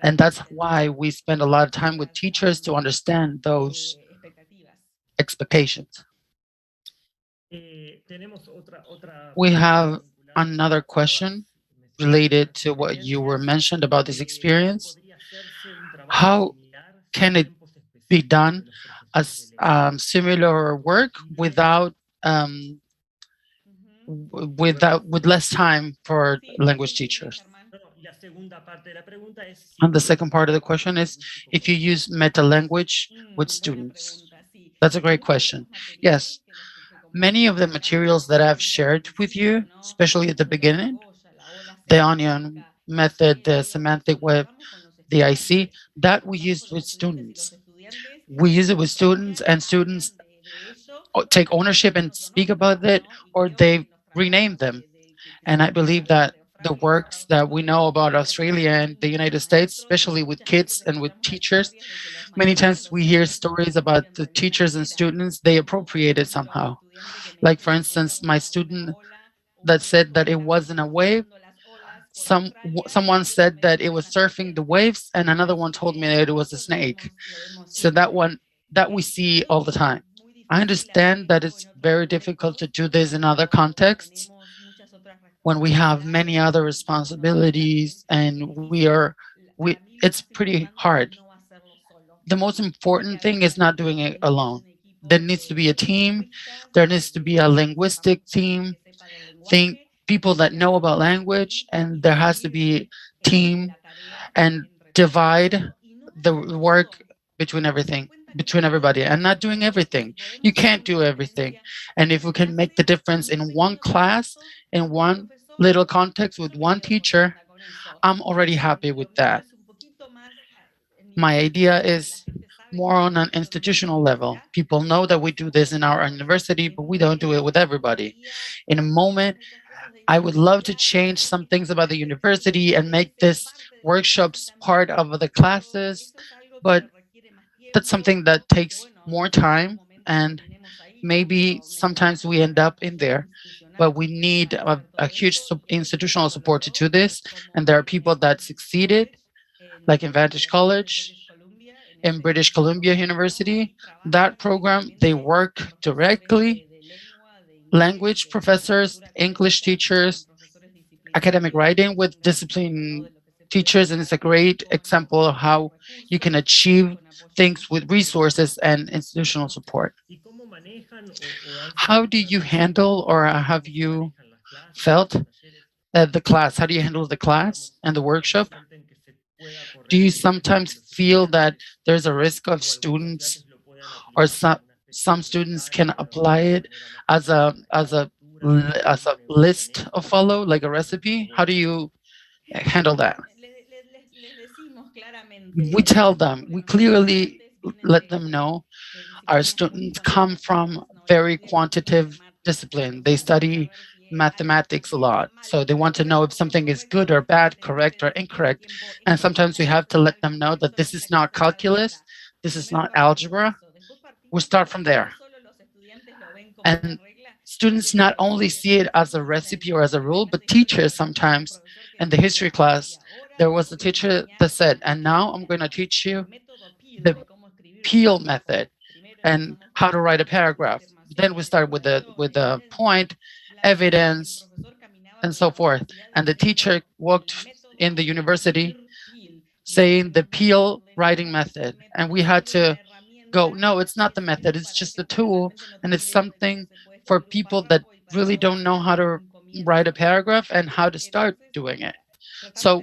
And that's why we spend a lot of time with teachers to understand those expectations. We have another question related to what you were mentioned about this experience. How can it be done as similar work without with less time for language teachers? And the second part of the question is if you use meta language with students. That's a great question. Yes, many of the materials that I've shared with you, especially at the beginning, the onion method, the semantic web, the IC, that we use with students. We use it with students, and students take ownership and speak about it, or they rename them. And I believe that the works that we know about Australia and the United States, especially with kids and with teachers, many times we hear stories about the teachers and students, they appropriate it somehow. Like, for instance, my student that said that it wasn't a wave, someone said that it was surfing the waves, and another one told me that it was a snake. So that we see all the time. I understand that it's very difficult to do this in other contexts when we have many other responsibilities and it's pretty hard. The most important thing is not doing it alone. There needs to be a team. There needs to be a linguistic team, people that know about language, and there has to be team and divide the work between everybody, and not doing everything. You can't do everything. And if we can make the difference in one class, in one little context with one teacher, I'm already happy with that. My idea is more on an institutional level. People know that we do this in our university, but we don't do it with everybody. In a moment, I would love to change some things about the university and make this workshops part of the classes, but that's something that takes more time, and maybe sometimes we end up in there. But we need a huge institutional support to do this, and there are people that succeeded, like in Vantage College, in British Columbia University. That program, they work directly, language professors, English teachers, academic writing with discipline teachers, and it's a great example of how you can achieve things with resources and institutional support. How do you handle, or have you felt the class? How do you handle the class and the workshop? Do you sometimes feel that there's a risk of students, or some students can apply it as a list of follow, like a recipe? How do you handle that? We tell them, we clearly let them know our students come from very quantitative discipline. They study mathematics a lot. So they want to know if something is good or bad, correct or incorrect. And sometimes we have to let them know that this is not calculus, this is not algebra. We start from there. And students not only see it as a recipe or as a rule, but teachers sometimes. In the history class, there was a teacher that said, and now I'm going to teach you the Peel method and how to write a paragraph. Then we start with the point, evidence, and so forth. And the teacher walked in the university saying the Peel writing method. And we had to go, no, it's not the method, it's just a tool, and it's something for people that really don't know how to write a paragraph and how to start doing it. So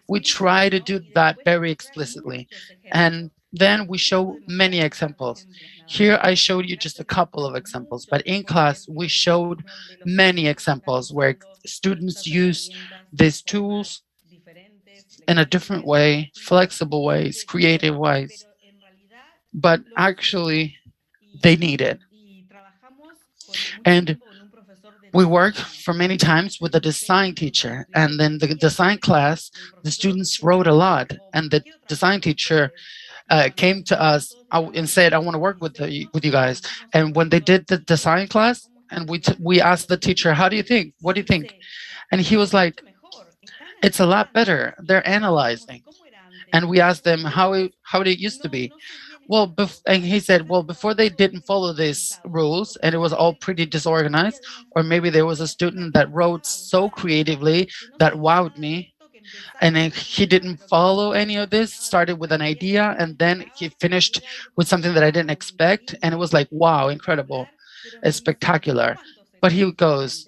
we try to do that very explicitly. And then we show many examples. Here I showed you just a couple of examples, but in class we showed many examples where students use these tools in a different way, flexible ways, creative ways, but actually they need it. And we work for many times with a design teacher, and then the design class, the students wrote a lot, and the design teacher came to us and said, "I want to work with you guys." And when they did the design class, and we asked the teacher, "How do you think? What do you think?" And he was like, "It's a lot better. They're analyzing." And we asked them how it used to be. Well, and he said, well, before they didn't follow these rules and it was all pretty disorganized, or maybe there was a student that wrote so creatively that wowed me, and then he didn't follow any of this, started with an idea, and then he finished with something that I didn't expect, and it was like, wow, incredible, it's spectacular. But he goes,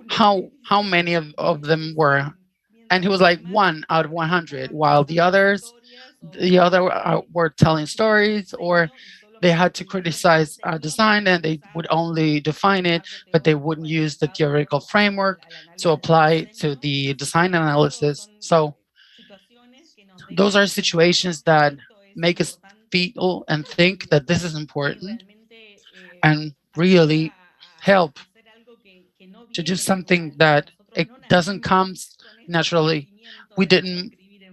how many of them were? And he was like 1 out of 100, while the other were telling stories, or they had to criticize design and they would only define it, but they wouldn't use the theoretical framework to apply to the design analysis. So those are situations that make us feel and think that this is important and really help to do something that it doesn't come naturally.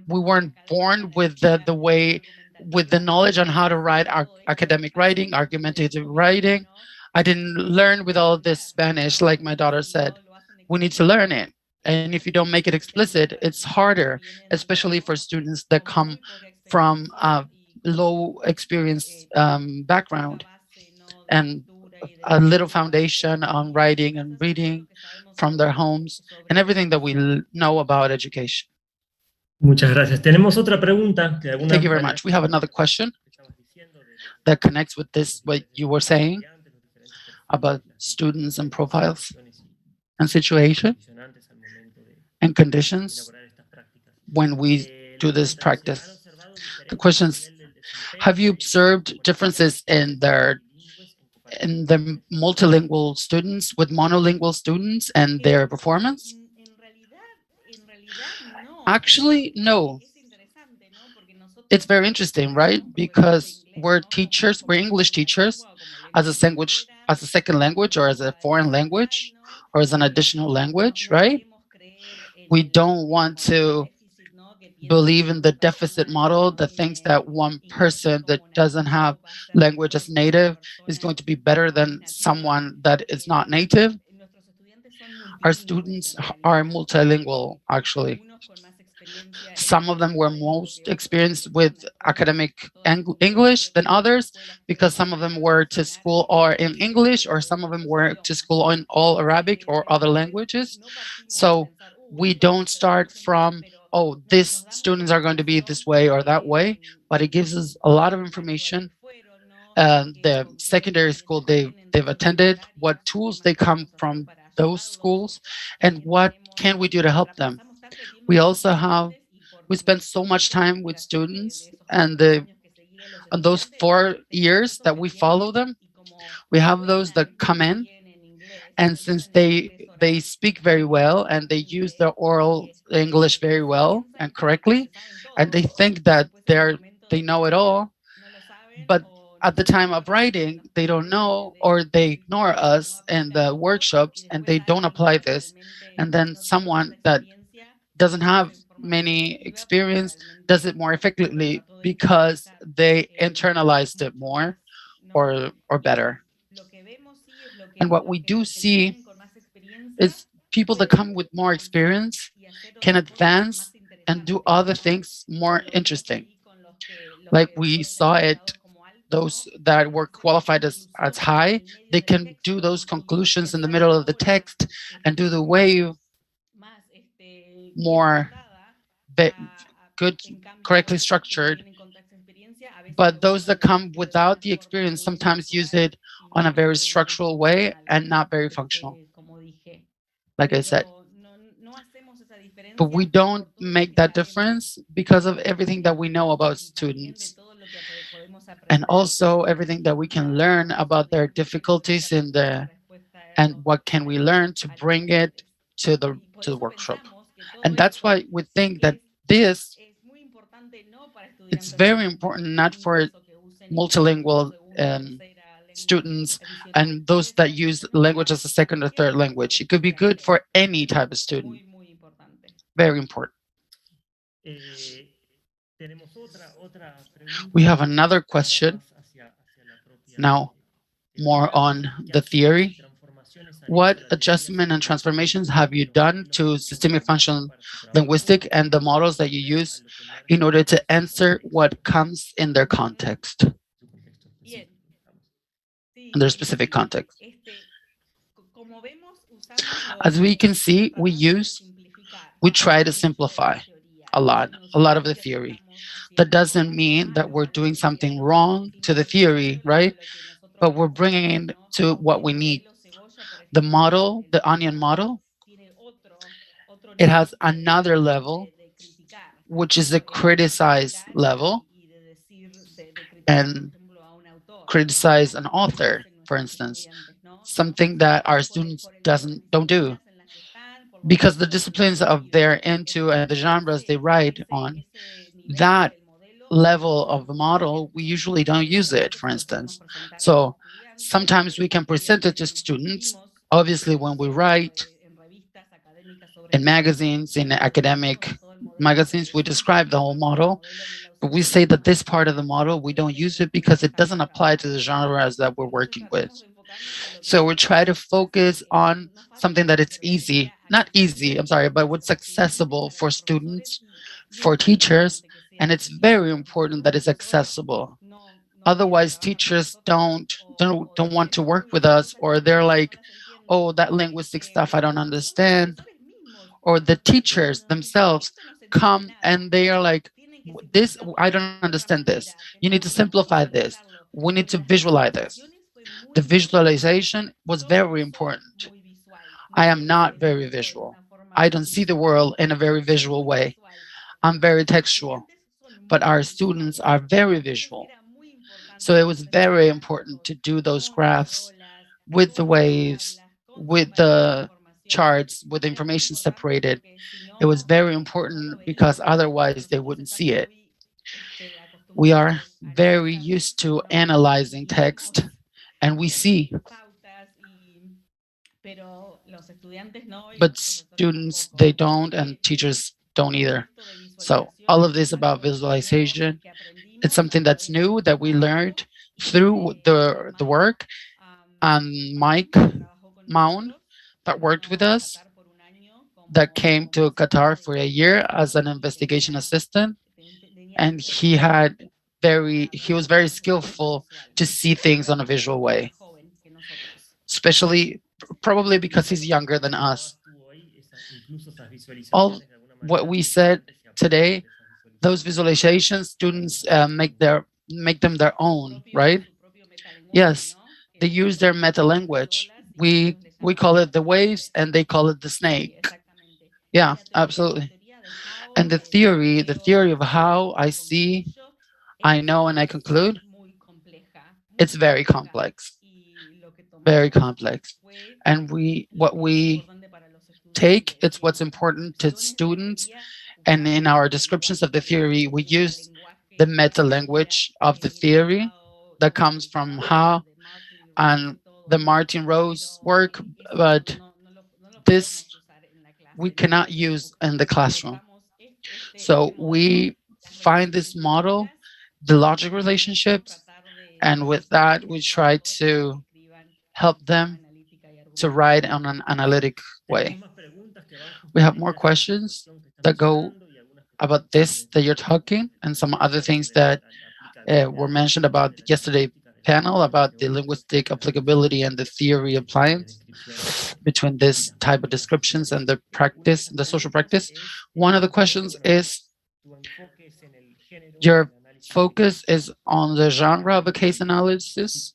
We weren't born with the way, with the knowledge on how to write our academic writing, argumentative writing. I didn't learn with all of this Spanish, like my daughter said. We need to learn it. And if you don't make it explicit, it's harder, especially for students that come from a low experience background and a little foundation on writing and reading from their homes and everything that we know about education. Muchas gracias. Tenemos otra pregunta. Que de alguna Thank you very manera much. We have another question that connects with this, what you were saying about students and profiles and situation and conditions when we do this practice. The question is, have you observed differences in the multilingual students with monolingual students and their performance? Actually, no. It's very interesting, right? Because we're teachers, we're English teachers as a second language, or as a foreign language, or as an additional language, right? We don't want to believe in the deficit model that thinks that one person that doesn't have language as native is going to be better than someone that is not native. Our students are multilingual, actually. Some of them were most experienced with academic English than others, because some of them were to school or in English, or some of them were to school in all Arabic or other languages. So we don't start from, oh, these students are going to be this way or that way, but it gives us a lot of information. The secondary school they've attended, what tools they come from those schools, and what can we do to help them. We also we spend so much time with students, and on those 4 years that we follow them, we have those that come in, and since they speak very well and they use their oral English very well and correctly, and they think that they know it all, but at the time of writing, they don't know, or they ignore us in the workshops and they don't apply this. And then someone that doesn't have many experience does it more effectively because they internalized it more or better. And what we do see is people that come with more experience can advance and do other things more interesting. Like we saw it, those that were qualified as high, they can do those conclusions in the middle of the text and do the way more good, correctly structured. But those that come without the experience sometimes use it on a very structural way and not very functional, like I said. But we don't make that difference because of everything that we know about students and also everything that we can learn about their difficulties in the and what can we learn to bring it to the workshop. And that's why we think that this it's very important not for multilingual students and those that use language as a second or third language. It could be good for any type of student. Very important. We have another question now, more on the theory. What adjustment and transformations have you done to systemic functional linguistic and the models that you use in order to answer what comes in their context, in their specific context? As we can see, we try to simplify a lot of the theory. That doesn't mean that we're doing something wrong to the theory, right? But we're bringing it to what we need. The model, the onion model, it has another level, which is the criticize level, and criticize an author, for instance, something that our students don't do. Because the disciplines of they're into and the genres they write on, that level of the model, we usually don't use it, for instance. So sometimes we can present it to students. Obviously, when we write in magazines, in academic magazines, we describe the whole model, but we say that this part of the model, we don't use it because it doesn't apply to the genres that we're working with. So we try to focus on something that it's easy, not easy, I'm sorry, but what's accessible for students, for teachers, and it's very important that it's accessible. Otherwise, teachers don't want to work with us, or they're like, oh, that linguistic stuff I don't understand. Or the teachers themselves come and they are like, this, I don't understand this. You need to simplify this. We need to visualize this. The visualization was very important. I am not very visual. I don't see the world in a very visual way. I'm very textual, but our students are very visual. So it was very important to do those graphs with the waves, with the charts, with the information separated. It was very important because otherwise they wouldn't see it. We are very used to analyzing text and we see, but students, they don't, and teachers don't either. So all of this about visualization, it's something that's new that we learned through the work. And Mike Mound, that worked with us, that came to Qatar for a year as an investigation assistant, and he was very skillful to see things on a visual way, especially probably because he's younger than us. All what we said today, those visualizations, students make them their own, right? Yes, they use their meta language. We call it the waves, and they call it the snake. Yeah, absolutely. And the theory of how I see, I know, and I conclude, it's very complex, very complex. And what we take, it's what's important to students. And in our descriptions of the theory, we use the meta language of the theory that comes from how and the Martin Rose work, but this we cannot use in the classroom. So we find this model, the logic relationships, and with that, we try to help them to write on an analytic way. We have more questions that go about this that you're talking, and some other things that were mentioned about yesterday panel about the linguistic applicability and the theory appliance between this type of descriptions and the practice, the social practice. One of the questions is, your focus is on the genre of a case analysis.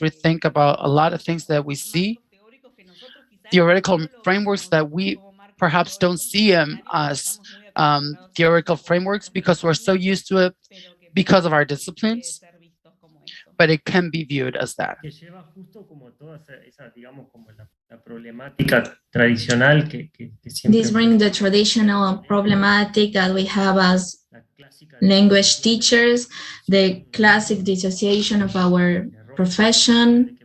rethink about a lot of things that we see theoretical frameworks that we perhaps don't see them as theoretical frameworks because we're so used to it because of our disciplines, but it can be viewed as that. Que lleva justo como toda esa digamos, como la problemática tradicional que siempre... This brings the traditional problematic that we have as language teachers, the classic dissociation of our profession,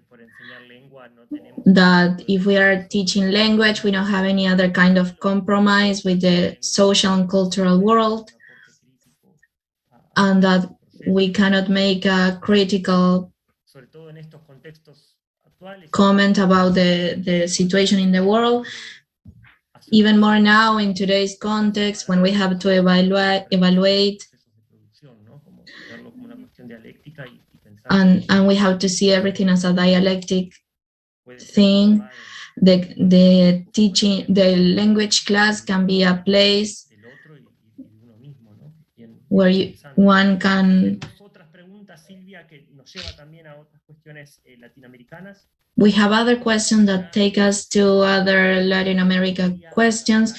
that if we are teaching language, we don't have any other kind of compromise with the social and cultural world, and that we cannot make a critical comment about the situation in the world. Even more now in today's context, when we have to evaluate and we have to see everything as a dialectic thing. The teaching, the language class can be a place where one can... We have other questions that take us to other Latin America questions.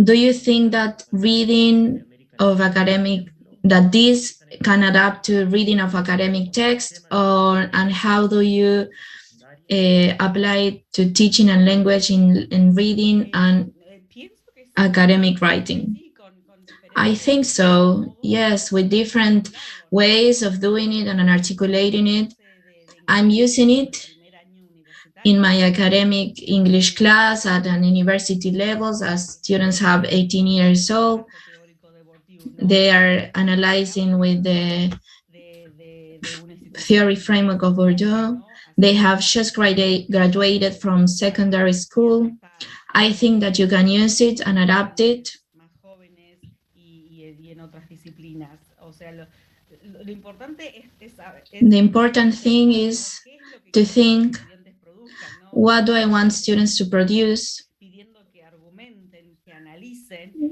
Do you think that reading of academic, that this can adapt to reading of academic text, and how do you apply it to teaching and language in reading and academic writing? I think so, yes, with different ways of doing it and articulating it. I'm using it in my academic English class at an university levels as students have 18 years old. They are analyzing with the theory framework of Bordeaux. They have just graduated from secondary school. I think that you can use it and adapt it. The important thing is to think, what do I want students to produce?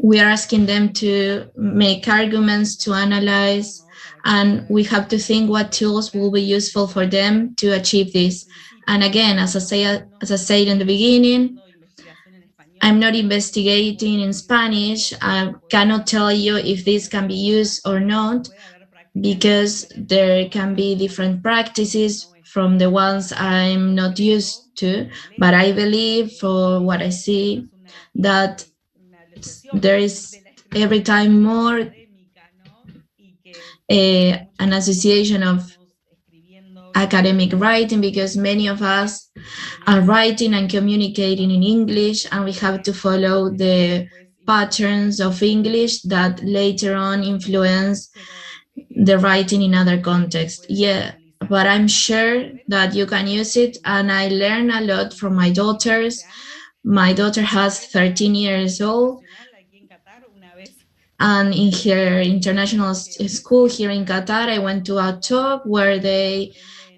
We are asking them to make arguments, to analyze, and we have to think what tools will be useful for them to achieve this. And again, as I said in the beginning, I'm not investigating in Spanish. I cannot tell you if this can be used or not, because there can be different practices from the ones I'm not used to, but I believe, for what I see, that there is every time more an association of academic writing, because many of us are writing and communicating in English, and we have to follow the patterns of English that later on influence the writing in other contexts. Yeah, but I'm sure that you can use it, and I learn a lot from my daughters. My daughter has 13 years old, and in her international school here in Qatar, I went to a talk where they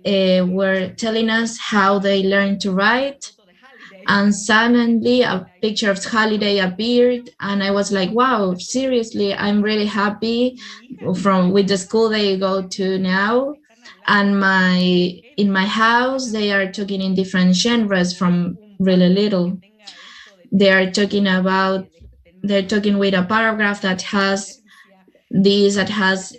were telling us how they learned to write, and suddenly a picture of Holiday appeared, and I was like, wow, seriously, I'm really happy with the school they go to now. And in my house, they are talking in different genres from really little. They're talking with a paragraph that has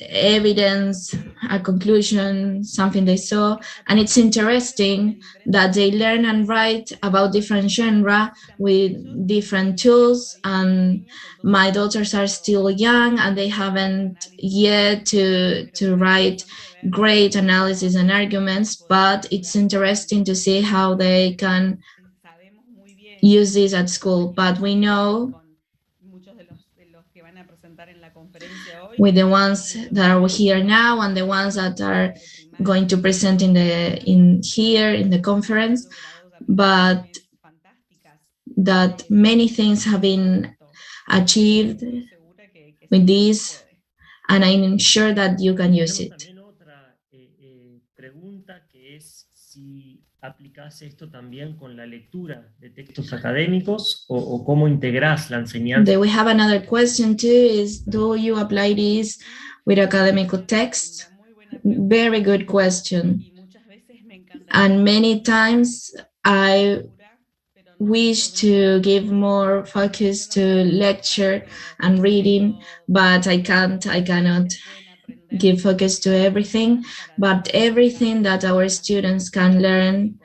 evidence, a conclusion, something they saw. And it's interesting that they learn and write about different genre with different tools. And my daughters are still young, and they haven't yet to write great analysis and arguments, but it's interesting to see how they can use this at school. But we know, with the ones that are here now and the ones that are going to present in the conference, but that many things have been achieved with this, and I'm sure that you can use it. ¿Aplicás esto también con la lectura de textos académicos o cómo integrás la enseñanza? We have another question too, is do you apply this with academic text? Very good question. And many times I wish to give more focus to lecture and reading, but I cannot give focus to everything, but everything that our students can learn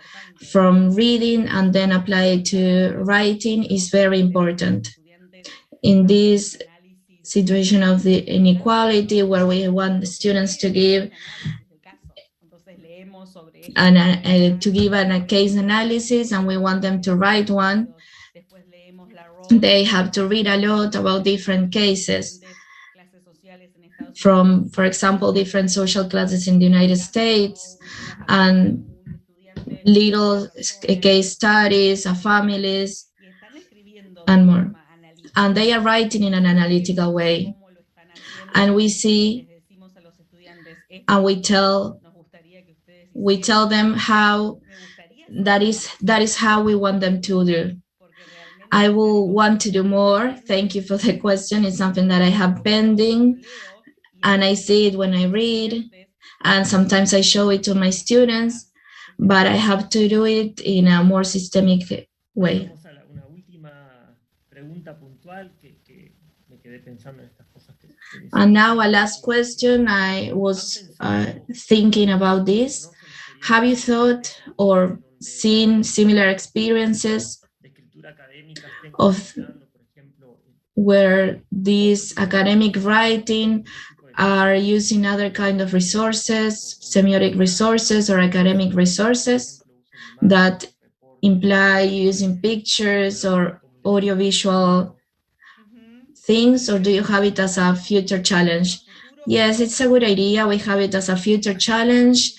from reading and then apply to writing is very important. In this situation of the inequality where we want the students to give a case analysis and we want them to write one, they have to read a lot about different cases from, for example, different social classes in the United States and little case studies of families and more. And they are writing in an analytical way. And we see and we tell them how that is how we want them to do. I will want to do more. Thank you for the question. It's something that I have pending, and I see it when I read, and sometimes I show it to my students, but I have to do it in a more systemic way. And now a last question. I was thinking about this. Have you thought or seen similar experiences of where these academic writing are using other kind of resources, semiotic resources or academic resources that imply using pictures or audiovisual things, or do you have it as a future challenge? Yes, it's a good idea. We have it as a future challenge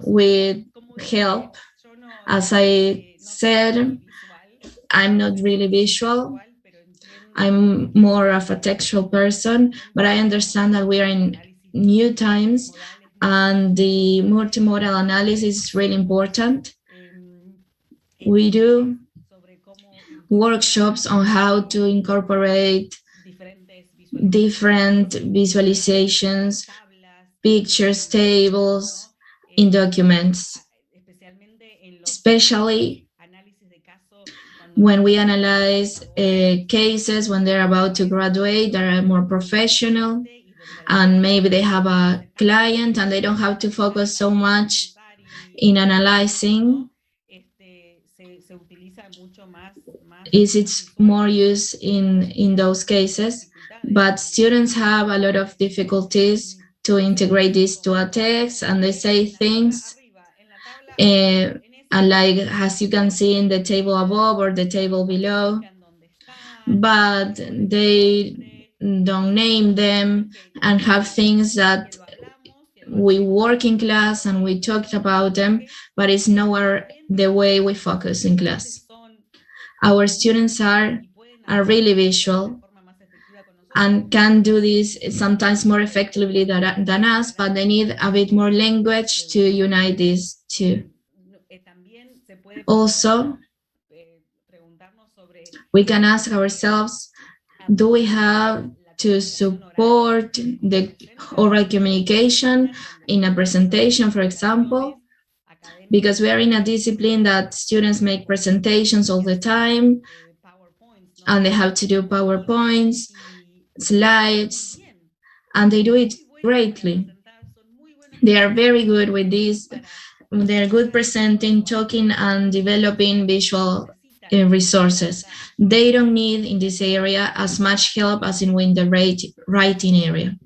with help. As I said, I'm not really visual. I'm more of a textual person, but I understand that we are in new times and the multimodal analysis is really important. We do workshops on how to incorporate different visualizations, pictures, tables in documents, especially when we analyze cases when they're about to graduate, that are more professional, and maybe they have a client and they don't have to focus so much in analyzing. It's more used in those cases, but students have a lot of difficulties to integrate this to a text, and they say things and like as you can see in the table above or the table below, but they don't name them and have things that we work in class and we talked about them, but it's nowhere the way we focus in class. Our students are really visual and can do this sometimes more effectively than us, but they need a bit more language to unite these two. Also, we can ask ourselves, do we have to support the oral communication in a presentation, for example? Because we are in a discipline that students make presentations all the time, and they have to do PowerPoints, slides, and they do it greatly. They are very good with this. They're good presenting, talking, and developing visual resources. They don't need in this area as much help as in the writing area.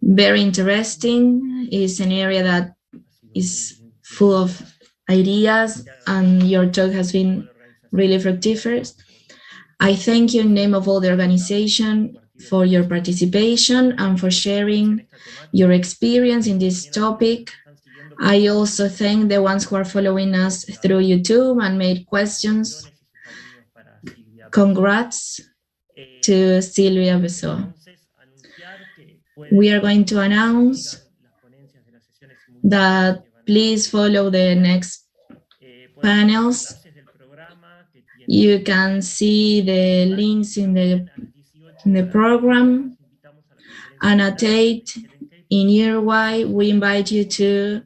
Very interesting. It's an area that is full of ideas, and your talk has been really fructiferous. I thank you in the name of all the organization for your participation and for sharing your experience in this topic. I also thank the ones who are following us through YouTube and made questions. Congrats to Silvia Pessoa. We are going to announce that please follow the next panels. You can see the links in the program. And at 8 in Uruguay, we invite you to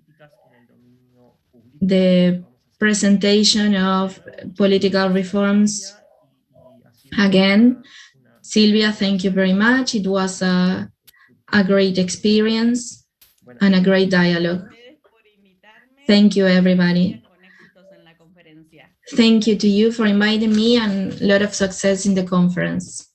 the presentation of political reforms. Again, Silvia, thank you very much. It was a great experience and a great dialogue. Thank you, everybody. Thank you to you for inviting me, and a lot of success in the conference.